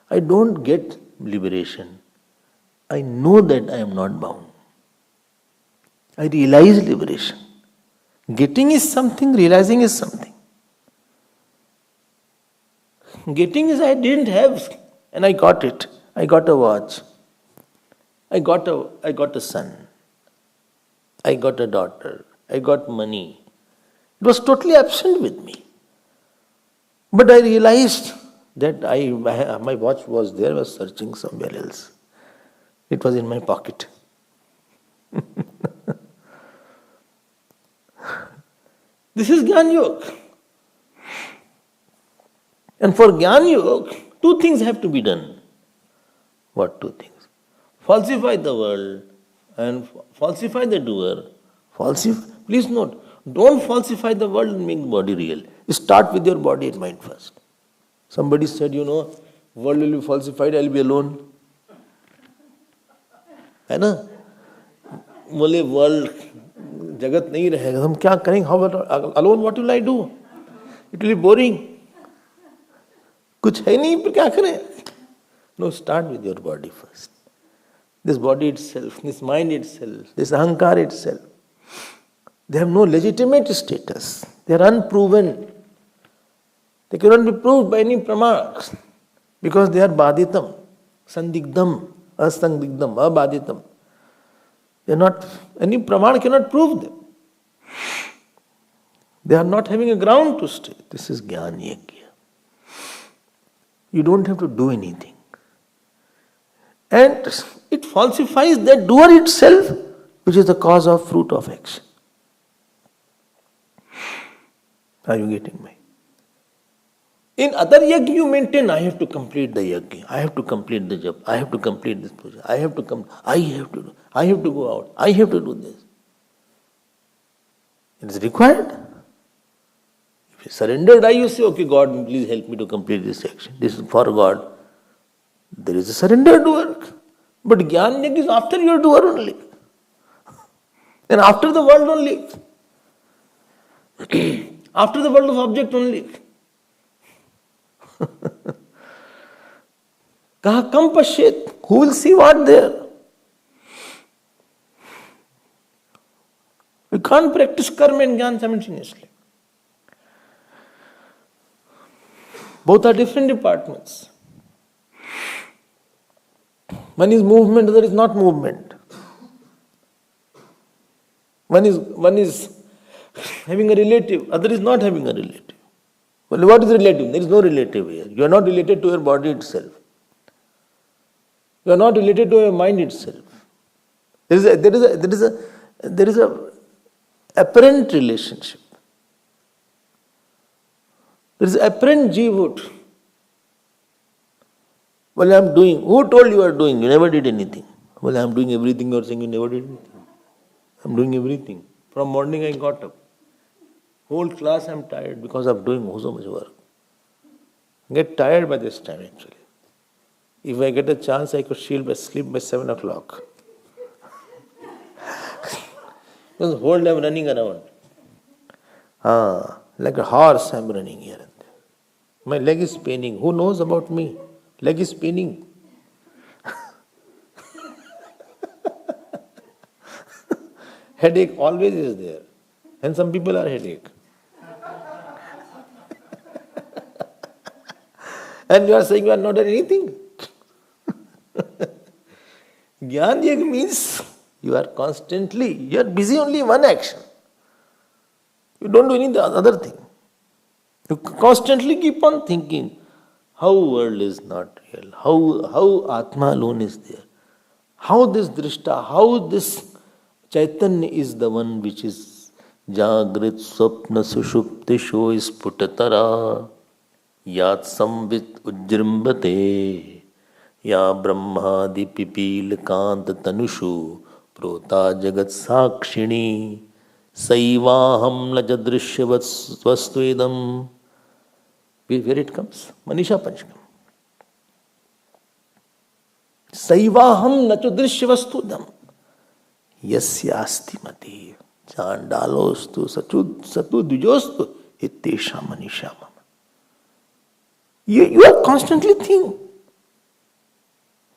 I don't get liberation. I know that I am not bound. I realize liberation. Getting is something, realizing is something. Getting is I didn't have and I got it. I got a watch. I got a son. I got a daughter. I got money. It was totally absent with me. But I realized that my watch was there, I was searching somewhere else. It was in my pocket. This is Gyan Yoga. And for Gyan Yoga, two things have to be done. What two things? Falsify the world and falsify the doer. Please note, don't falsify the world and make the body real. Start with your body and mind first. Somebody said, world will be falsified, I will be alone. है ना? बोले world, जगत नहीं रहेगा, हम क्या करेंगे? How about alone? What will I do? It will be boring. कुछ है नहीं, फिर क्या करें? No, start with your body first. This body itself, this mind itself, this ahankar itself, they have no legitimate status. They are unproven. They cannot be proved by any pramana because they are baditam, sandigdham, asandigdham, abaditam. They are not, any pramana cannot prove them. They are not having a ground to stay. This is Gyan Yajna. You don't have to do anything. And it falsifies the doer itself, which is the cause of fruit of action. Are you getting me? In other yajna you maintain, I have to complete the yajna, I have to complete the jap, I have to complete this puja, I have to go out, I have to do this. It is required. If you surrender, you say, okay, God, please help me to complete this action. This is for God. There is a surrendered work. But Jnana Yajna is after your doer only. And after the world only. After the world of object only. Kaha kam pashyet? Who will see what there? We can't practice karma and jnana simultaneously. Both are different departments. One is movement, other is not movement. One is having a relative, other is not having a relative. Well, what is relative? There is no relative here. You are not related to your body itself. You are not related to your mind itself. There is a apparent relationship. There is apparent jivut. Well, I am doing. Who told you are doing? You never did anything. Well, I am doing everything. You are saying you never did anything. I am doing everything. From morning I got up. Whole class I am tired because of doing so much work. I get tired by this time actually. If I get a chance, I could sleep by 7 o'clock. Because whole day I am running around. Like a horse I am running here and there. My leg is paining. Who knows about me? Leg is paining. Headache always is there. And some people are headache. And you are saying you are not doing anything. Jnana Yajna means you are busy only one action. You don't do any other thing. You constantly keep on thinking how world is not real, how Atma alone is there, how this Drishta, how this Chaitanya is the one which is Jagrit Swapna Sushuptisho Isputatara Yat Samvit Ujrimbate Ya Brahmadi Pipil Kant Tanushu Prota Jagat Sakshini Saivaham Najadrishyavat Swastvedam. Where it comes? Manisha Panchkam. Saivaham Najadrishyavastudam Yasyasti Mati Chandalostu Satu Dujostu Ittesha Manisha Mama. You are constantly thinking.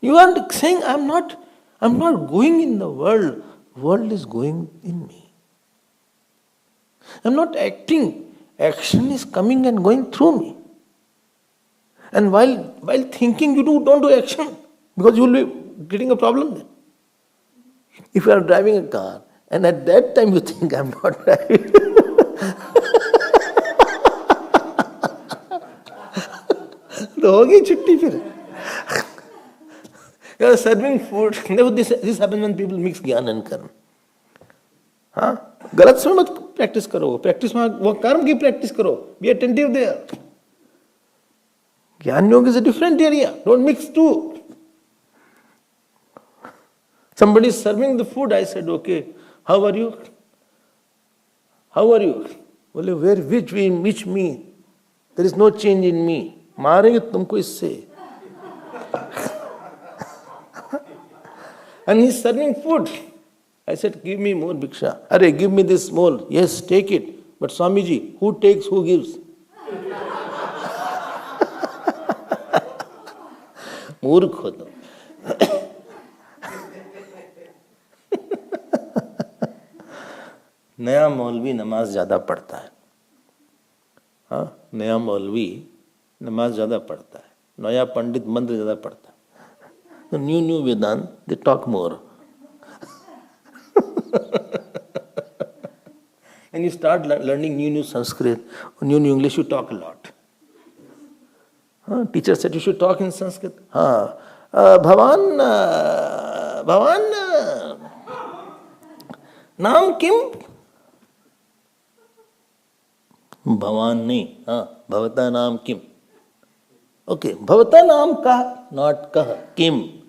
You are saying, I'm not going in the world. World is going in me. I'm not acting. Action is coming and going through me. And while thinking, you don't do action because you will be getting a problem then. If you are driving a car and at that time you think, I'm not driving. तो होगी छुट्टी फिर. You are serving food. This happens when people mix ज्ञान and कर्म. हाँ, गलत समय मत प्रैक्टिस करो. प्रैक्टिस में वो कर्म की प्रैक्टिस करो. Be attentive there. ज्ञान योग is a different area. Don't mix two. Somebody is serving the food. I said, okay, how are you? How are you? बोले, which me? There is no change in me. मारेंगे तुमको इससे. And he is serving food. I said, give me more bhiksha. Arey, give me this small. Yes, take it. But Swamiji, who takes, who gives? मूर्ख हो तुम. नया मौलवी नमाज ज्यादा पढ़ता है. हाँ, नया मौलवी नमाज ज्यादा पढ़ता है. नया पंडित मंत्र ज्यादा पढ़ता है. So new Vedant, they talk more. And you start learning new Sanskrit, new English, you talk a lot. Teacher said you should talk in Sanskrit. Bhavan, naam kim? Bhavan nahi. Bhavata naam kim? Okay, Bhavata naam kah, not kah, Kim.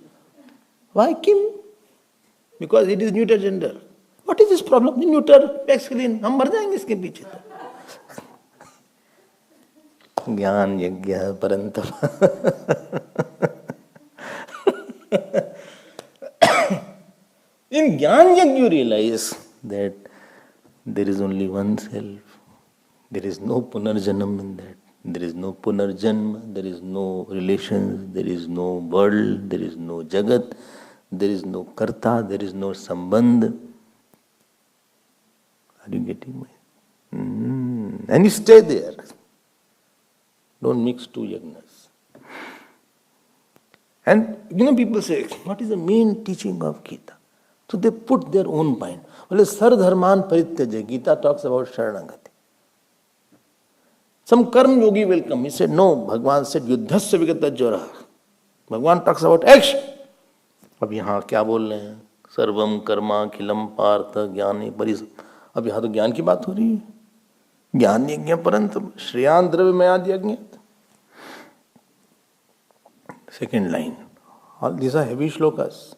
Why Kim? Because it is neuter gender. What is this problem? Neuter, masculine, हम मर जाएंगे इसके पीछे तो. ज्ञान यज्ञ परंतप. In Jnana Yajna you realize that there is only one self. There is no punarjanam in that. There is no punarjanma. There is no relations. There is no world. There is no jagat. There is no karta. There is no sambandh. Are you getting me? And you stay there. Don't mix two yagnas. And people say, what is the main teaching of Gita? So they put their own point. Well, Sardharman Parityaja. Gita talks about Sharanagati. Some karma yogi will come. He said, no, Bhagavan said, Yuddhasya Vigata Jara. Bhagavan talks about action. अब यहाँ क्या बोल रहे हैं? सर्वम कर्मा खिलम पार्थ ज्ञानी परिस. अब यहाँ तो ज्ञान की बात हो रही है. ज्ञान यज्ञ परंतु श्रेयान द्रव्य में आदि यज्ञ. Second line. All these are heavy shlokas.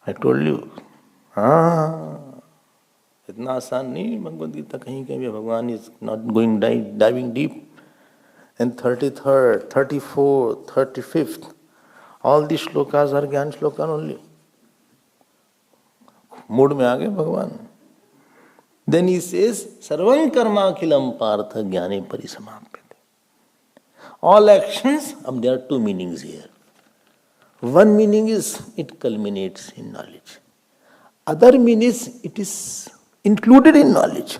I told you. इतना आसान नहीं भगवद गीता कहीं कहीं भी. भगवान is not going diving deep. And 33rd, 34th, 35th, all these shlokas are ज्ञान shlokas only. मूड में आ गए भगवान. Then he says, सर्वं कर्माखिलम पार्थ ज्ञाने परिसमाप्यते. All actions, there are two meanings here. One meaning is it culminates in knowledge. Other meaning is it is included in knowledge.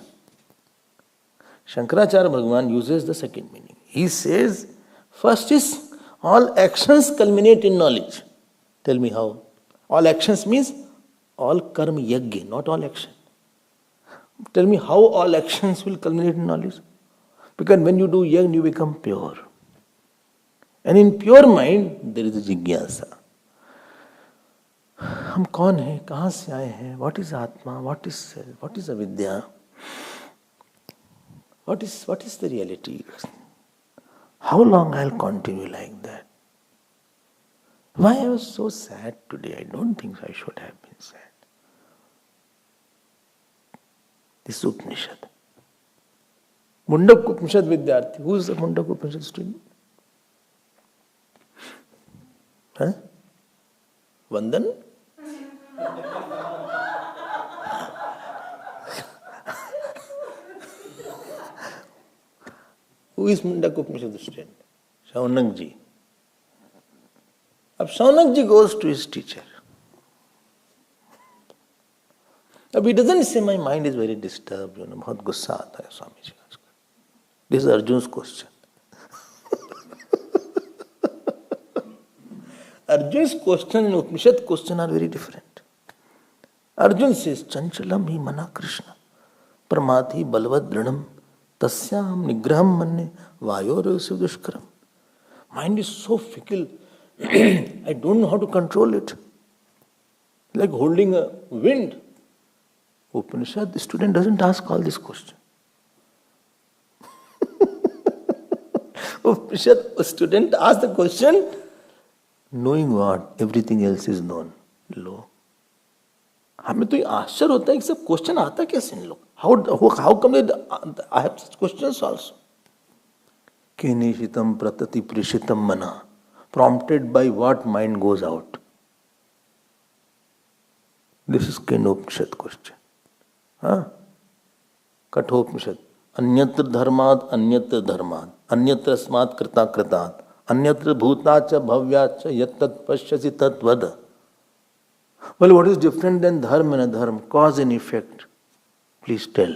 Shankaracharya Bhagavan uses the second meaning. He says, first is all actions culminate in knowledge. Tell me how. All actions means all karma yajna, not all action. Tell me how all actions will culminate in knowledge. Because when you do yajna, you become pure. And in pure mind, there is a jigyasa. हम कौन हैं, कहाँ से आए हैं, what is आत्मा, what is self, what is avidya, what is the reality? How long I'll continue like that? Why I was so sad today? I don't think I should have been sad. This Upanishad. Mundak Upanishad Vidyarthi. Who is the Mundak Upanishad student? Huh? Vandan? Who is Mundak Upanishad student? Shaunak ji. Ab Shaunak ji goes to his teacher. Ab he doesn't say, my mind is very disturbed, bahut gussa aata hai Swami ji. This is Arjun's question. Arjun's question and Upanishad question are very different. Arjun says, Chanchalam hi mana Krishna, Pramati balvad dranam, Tasyam nigraham manne, Vayorosya dushkaram. Mind is so fickle, I don't know how to control it. Like holding a wind. Upanishad, the student doesn't ask all these questions. Upanishad, a student asks the question, knowing what? Everything else is known. Lo. हमें तो ये आश्चर्य होता है कि सब question आता कैसे इन लोग? How come I have such questions also? Kinishitam pratati prishitam mana. Prompted by what mind goes out? This is Kenopnishad question. Kathopanishad. Anyatra dharmad, anyatra dharmad. Anyatra smat krita kritat. Anyatra bhutacha bhavyacha yattat pashyasi tat vada. Well, what is different than dharma and adharma? Cause and effect. Please tell.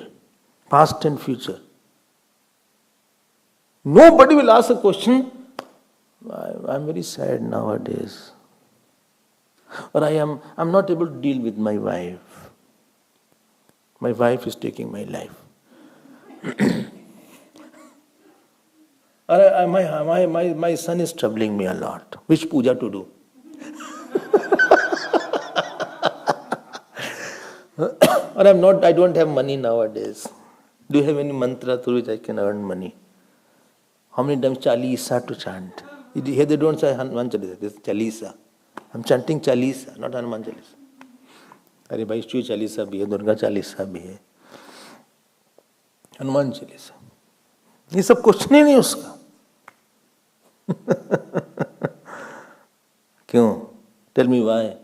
Past and future. Nobody will ask a question. I'm very sad nowadays. Or I'm not able to deal with my wife. My wife is taking my life. Or my son is troubling me a lot. Which puja to do? Or I don't have money nowadays. Do you have any mantra through which I can earn money? How many times Chalisa to chant? Here they don't say Hanuman Chalisa, this is Chalisa. I'm chanting Chalisa, not Hanuman Chalisa. अरे भाई शिव चालीसा भी है, दुर्गा चालीसा भी है, हनुमान चालीसा, ये सब question ही नहीं उसका. क्यों? Tell me why?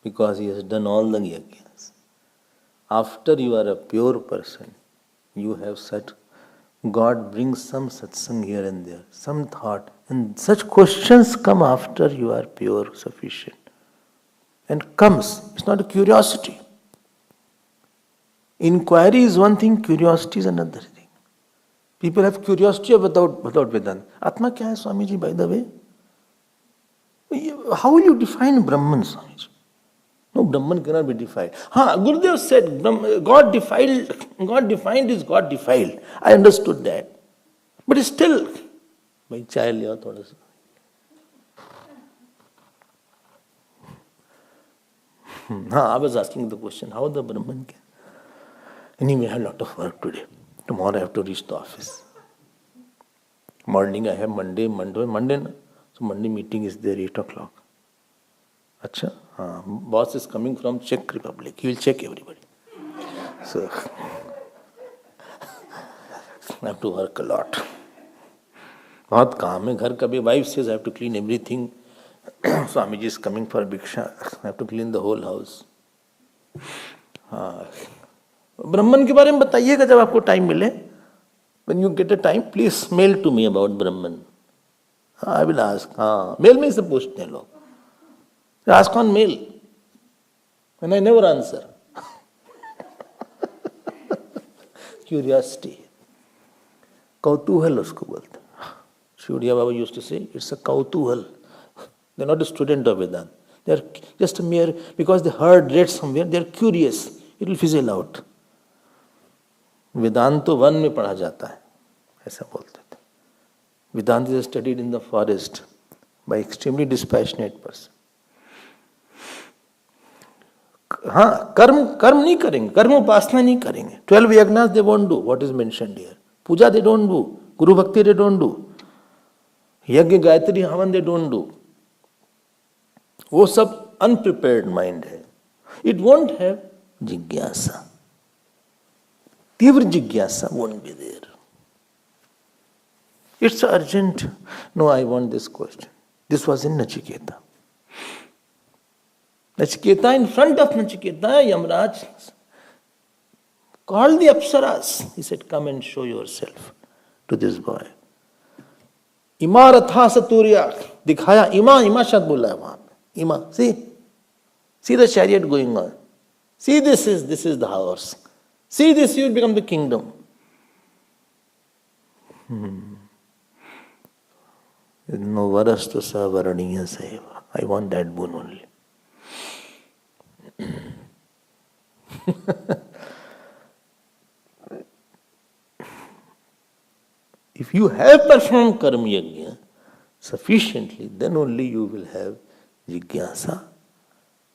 Because he has done all the yajnas. After you are a pure person, you have such, God brings some satsang here and there, some thought, and such questions come after you are pure, sufficient. And comes, it's not a curiosity. Inquiry is one thing, curiosity is another thing. People have curiosity without Vedanta. Atma kya hai, Swamiji, by the way? How will you define Brahman, Swamiji? No, Brahman cannot be defined. Gurudev said, God defined is God defiled. I understood that. But still, my child, I was asking the question, how the Brahman can? Anyway, I have a lot of work today. Tomorrow I have to reach the office. Morning I have Monday. So Monday meeting is there 8 o'clock. Acha? Boss is coming from Czech Republic. He will check everybody. So I have to work a lot. बहुत काम है घर का भी. Wife says I have to clean everything. Swamiji is coming for Bhiksha. I have to clean the whole house. ब्रह्मन के बारे में बताइएगा जब आपको टाइम मिले. When you get a time, please mail to me about Brahman. I will ask. Mail में से पूछते हैं लोग. Ask on mail. And I never answer. Curiosity. कौतूहल उसको बोलते हैं. Shuriya Baba used to say, it's a kautuhal. They're not a student of Vedanta. They're just a mere, because they read somewhere, they're curious. It will fizzle out. वेदांत तो one में पढ़ा जाता है, ऐसा बोलते थे. Vedanta is studied in the forest by extremely dispassionate person. कर्म नहीं करेंगे, कर्म उपासना नहीं करेंगे. 12 yagnas they won't do, what is mentioned here. Puja they don't do, Guru Bhakti they don't do, यज्ञ गायत्री हवन they don't do. वो सब unprepared mind है. It won't have जिज्ञासा. तीव्र जिज्ञासा won't be there. It's urgent. No, I want this question. This was in Nachiketa. Nachiketa, in front of Nachiketa, Yamraj called the Apsaras. He said, come and show yourself to this boy. Ima ratha saturya. दिखाया. Ima शब्द बोला है वहां पे. Ima, see the chariot going on. See, this is the house. See this, you will become the kingdom. No varastu sa varaniya seva. I want that boon only. If you have performed karma yajna sufficiently, then only you will have jigyasa.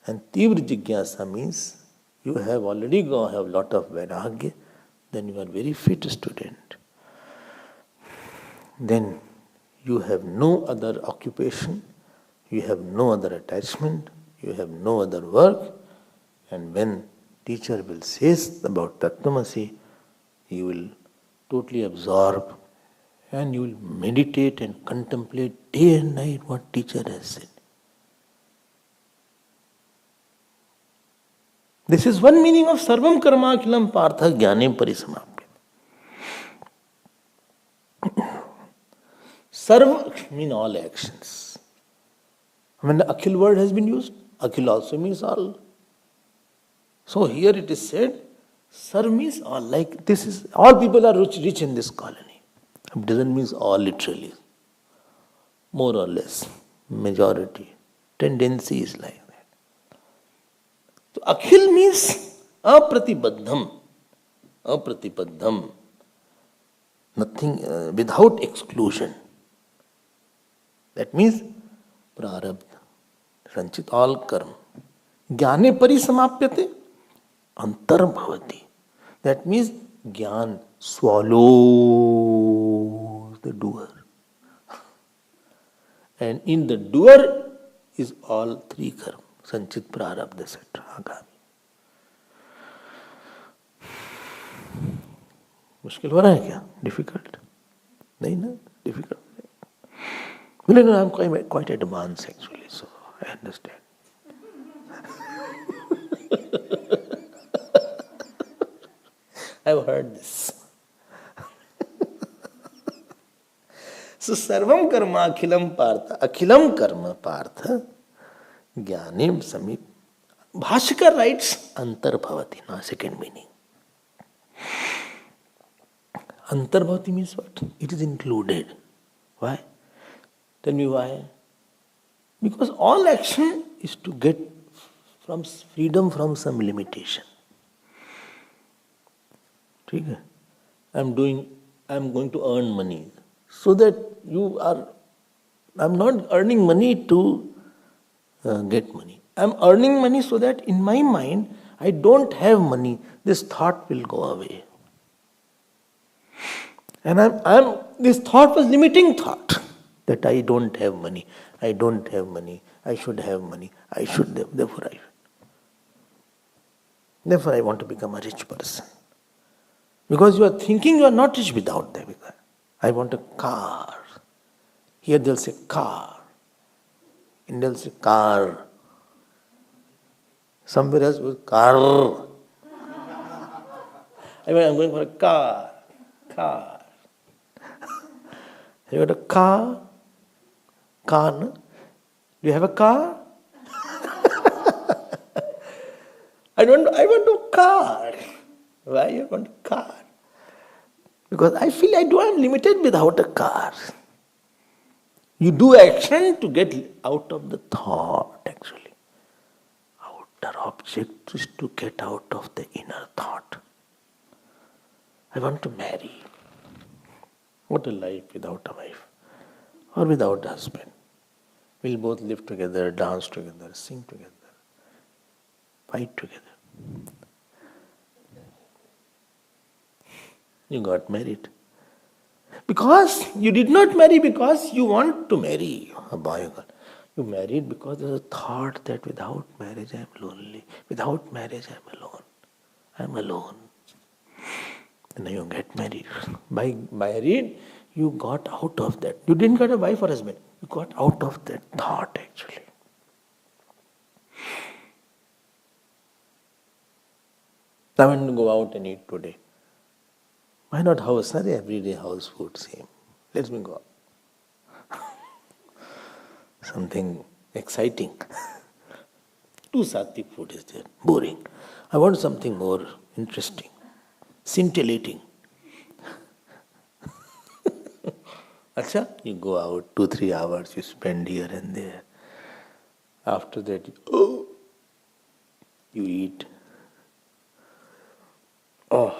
And tivra jigyasa means you have already have lot of vairagya, then you are very fit student. Then you have no other occupation, you have no other attachment, you have no other work, and when teacher will say about Tattvamasi, you will totally absorb and you will meditate and contemplate day and night what teacher has said. This is one meaning of Sarvam Karma Akhilam Partha Jnane Parisamapya. Sarva means all actions. When the Akhil word has been used, Akhil also means all. So here it is said, Sarv means all. Like this is, all people are rich in this colony. It doesn't mean all literally. More or less, majority. Tendency is like that. So Akhil means apratibaddham. Apratibaddham. Nothing, without exclusion. That means prarabdha, sanchit, all karma. Jnane parisamapyate, antarbhavati. That means jnana swallows doer. And in the doer is all three karma, sanchit, prarabdha, etc. Agami. मुश्किल हो रहा है क्या? Difficult? नहीं ना? Difficult? No, I'm quite advanced actually, so I understand. I've heard this. So sarvam karma akhilam partha. Akhilam karma partha jnanim samip. Bhashkar writes antarbhavati. Now second meaning. Antarbhavati means what? It is included. Why? Tell me why. Because all action is to get freedom from some limitation. ठीक है? I'm going to earn money. So that I'm not earning money to get money. I'm earning money so that in my mind, I don't have money. This thought will go away. And this thought was limiting thought. That I don't have money. I don't have money. I should have money. Therefore I want to become a rich person. Because you are thinking you are not rich without that. I want a car. Here they'll say car. And they'll say car. Somewhere else was car. I'm going for a car. Car. You got a car? Car, no? Do you have a car? I want a car. Why you want a car? Because I feel I'm limited without a car. You do action to get out of the thought, actually. Outer object is to get out of the inner thought. I want to marry. What a life without a wife or without a husband. We'll both live together, dance together, sing together, fight together. You got married. Because you did not marry because you want to marry a boy or girl. You married because there's a thought that without marriage I am lonely. Without marriage I am alone. I am alone. And then you get married. By married, you got out of that. You didn't get a wife or husband. You got out of that thought actually. I want to go out and eat today. Why not house? Everyday house food, same. Let me go. Something exciting. Too sattvic food is there. Boring. I want something more interesting. Scintillating. Acha, you go out 2-3 hours, you spend here and there. After that, you eat. You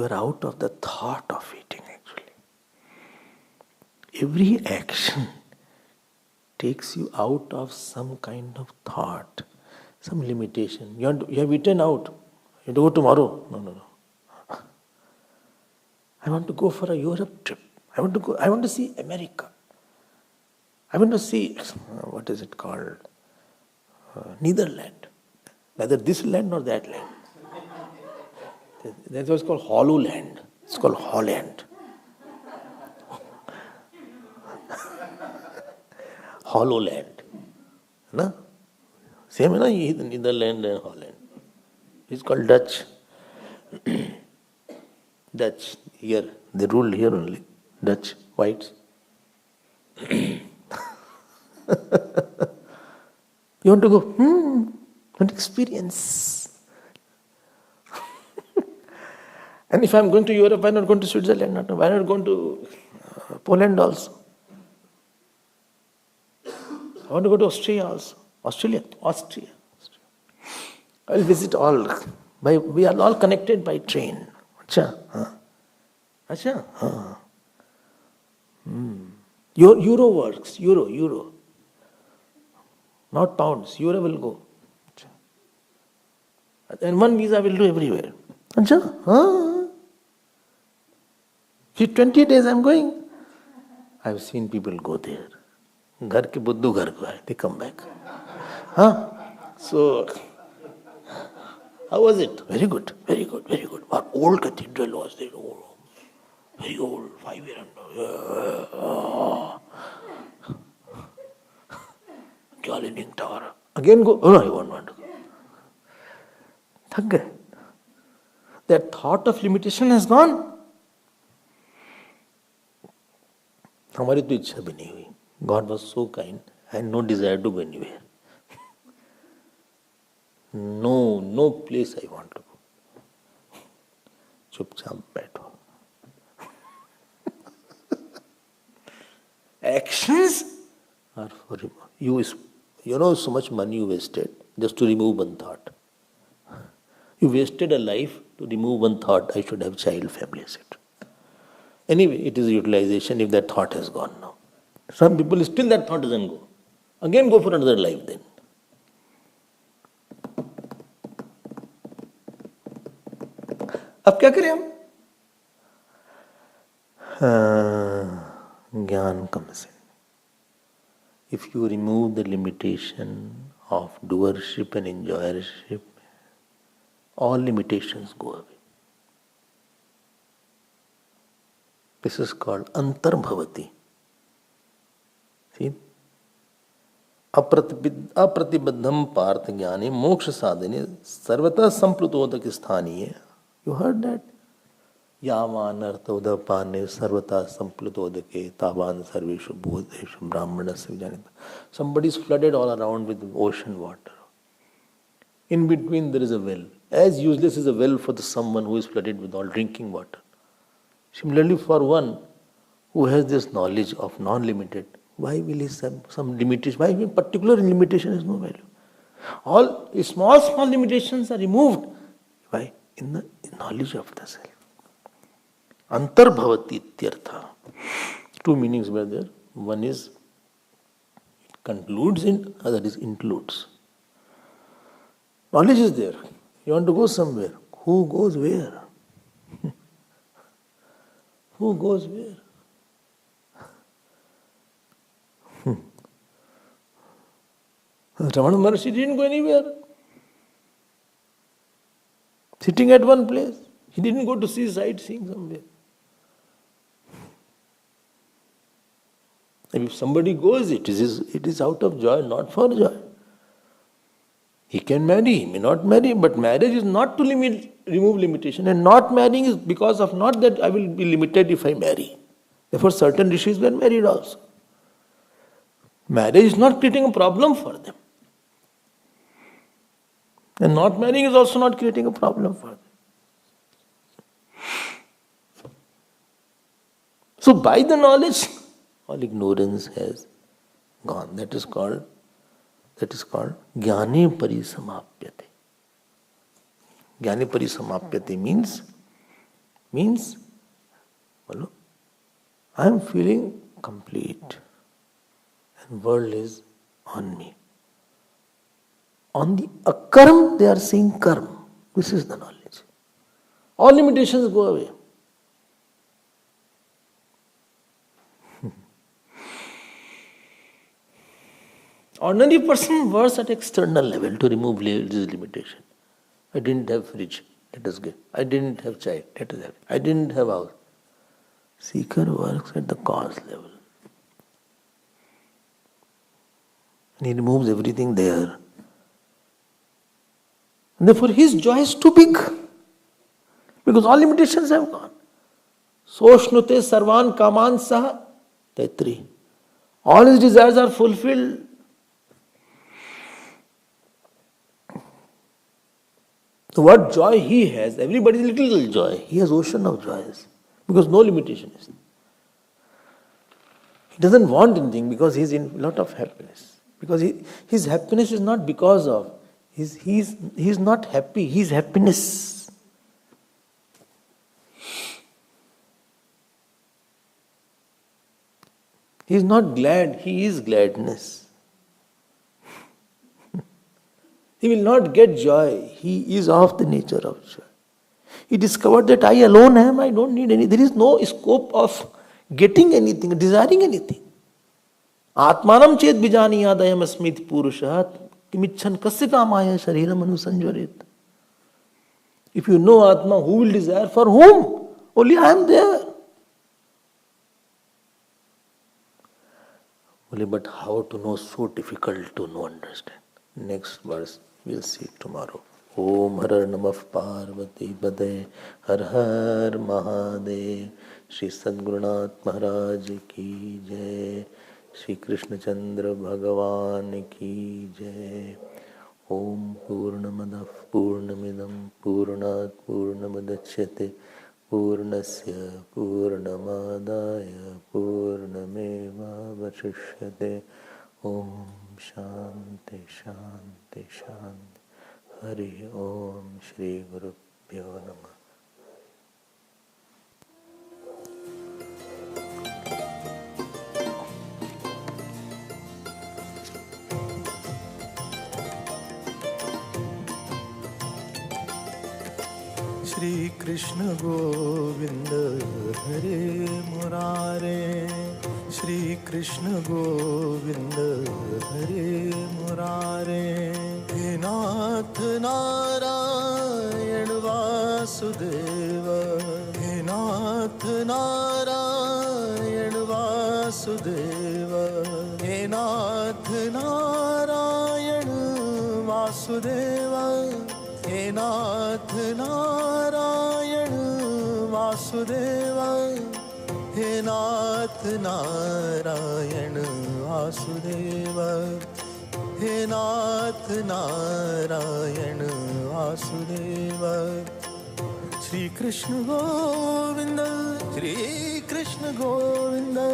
are out of the thought of eating actually. Every action takes you out of some kind of thought, some limitation. You have eaten out. You have to go tomorrow. No. I want to go for a Europe trip. I want to see America. I want to see, what is it called? Netherlands. Neither this land nor that land. That's what's called Hollow Land. It's called Holland. Hollow Land. No? Same, no? Netherlands and Holland. It's called Dutch. Dutch. Here. They ruled here only. Dutch. Whites. You want to go? Want experience. And if I'm going to Europe, why not going to Switzerland? Why not going to Poland also? I want to go to Austria also. Austria. I will visit all. We are all connected by train. Acha. Euro works. Euro. Not pounds. Euro will go. And one visa will do everywhere. 20 days I'm going. I've seen people go there. Ghar ke buddhu ghar ko aaye, they come back. So, how was it? Very good, very good, very good. Our old cathedral was there. Oh, very old, 5 years. Leaning tower. Again go. Oh, no, I won't want to go. थक गए. That thought of limitation has gone. हमारी तो इच्छा भी नहीं हुई. God was so kind. I had no desire to go anywhere. No place I want to go. चुपचाप बैठो. Actions are for you. You know so much money you wasted just to remove one thought. You wasted a life to remove one thought. I should have child, family, etc. Anyway, it is utilization if that thought has gone now. Some people still that thought doesn't go. Again go for another life then. अब क्या करें हम? ज्ञान comes in. If you remove the limitation of doership and enjoyership, all limitations go away. This is called antarbhavati. See? Apratibaddham parth jnane moksha sadhane sarvata samplutodaki sthaniye. You heard that? Yamanarthodapane sarvata samplutodake tavan sarveshu bhuteshu brahmanasya vijanita. Somebody is flooded all around with ocean water. In between there is a well. As useless is a well for the someone who is flooded with all drinking water. Similarly, for one who has this knowledge of non-limited, why will he have some limitation? Why in particular limitation has no value? All small limitations are removed. Why? In the knowledge of the self. Antarbhavati ityartha. Two meanings were there. One is it concludes in, other is includes. Knowledge is there. You want to go somewhere. Who goes where? Who goes where? Ramana Maharshi didn't go anywhere. Sitting at one place. He didn't go to see sightseeing somewhere. And if somebody goes, it is out of joy, not for joy. He can marry, he may not marry, but marriage is not to remove limitation, and not marrying is because of not that I will be limited if I marry. Therefore, certain rishis were married also. Marriage is not creating a problem for them. And not marrying is also not creating a problem for them. So, by the knowledge, all ignorance has gone. That is called jnane parisamapyate. Jnane parisamapyate means I am feeling complete and world is on me. On the akarm, they are saying karma. This is the knowledge. All limitations go away. Ordinary person works at external level to remove this limitation. I didn't have fridge, let us get. I didn't have child, let us have. I didn't have house. Seeker works at the cause level. And he removes everything there. And therefore his joy is too big. Because all limitations have gone. Soshnute sarvan kaman saha taitri. All his desires are fulfilled. So what joy he has, everybody's little joy. He has ocean of joys. Because no limitation is there. He doesn't want anything because he's in a lot of happiness. Because his happiness is not because of, he's not happy, he's happiness. He's not glad, he is gladness. He will not get joy. He is of the nature of joy. He discovered that I alone am, I don't need any. There is no scope of getting anything, desiring anything. Atmanam chet bijaniyadayam asmit purushat kimichan kasya kamaya shariram anusanjaret. If you know Atma, who will desire for whom? Only I am there. Only, but how to know? So difficult to know, understand. Next verse, we'll see tomorrow. Om Har Namah Parvati Bade Har Har Mahadev. Shri Sadgurunath Maharaj Ki Jai. Shri Krishna Chandra Bhagavan Ki Jai. Om Purnamadav Purnamidam Purnat Purnamadachyate Purnasya Purnamadaya Purnameva Vashishyate. Om Shanti Shanti Shanti. Hari Om Shri Gurubhyo Namah. Shri Krishna Govinda Hare Murare. Shri Krishna Govinda Hare Murare. He Nath Narayan Vasudeva. He Nath Narayan Vasudeva. He Nath Narayan Vasudeva. He Nath Narayan Vasudeva. He Nath Narayan Vasudeva. He Nath Narayan Vasudeva. Shri Krishna Govinda, Shri Krishna Govinda,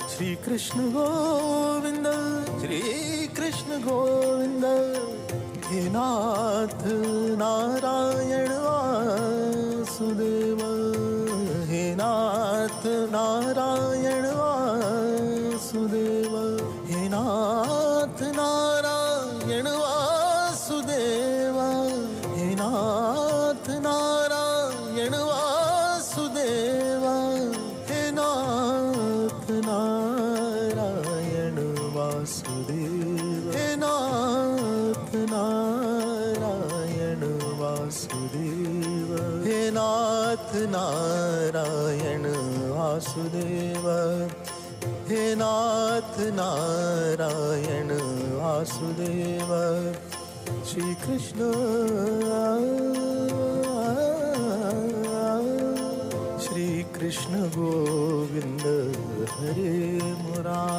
Shri Krishna Govinda, Shri Krishna Govinda. He Nath Narayan Vasudeva. He Nath Narayan Vasudeva. He Nath Narayan Vasudeva. He Nath Narayan Vasudeva. He Nath Narayan Vasudeva. He Nath Narayan Vasudeva. He Nath Narayan Vasudeva. He Nath Narayan Vasudeva. Shri Krishna Shri Krishna Govinda Hare Murari.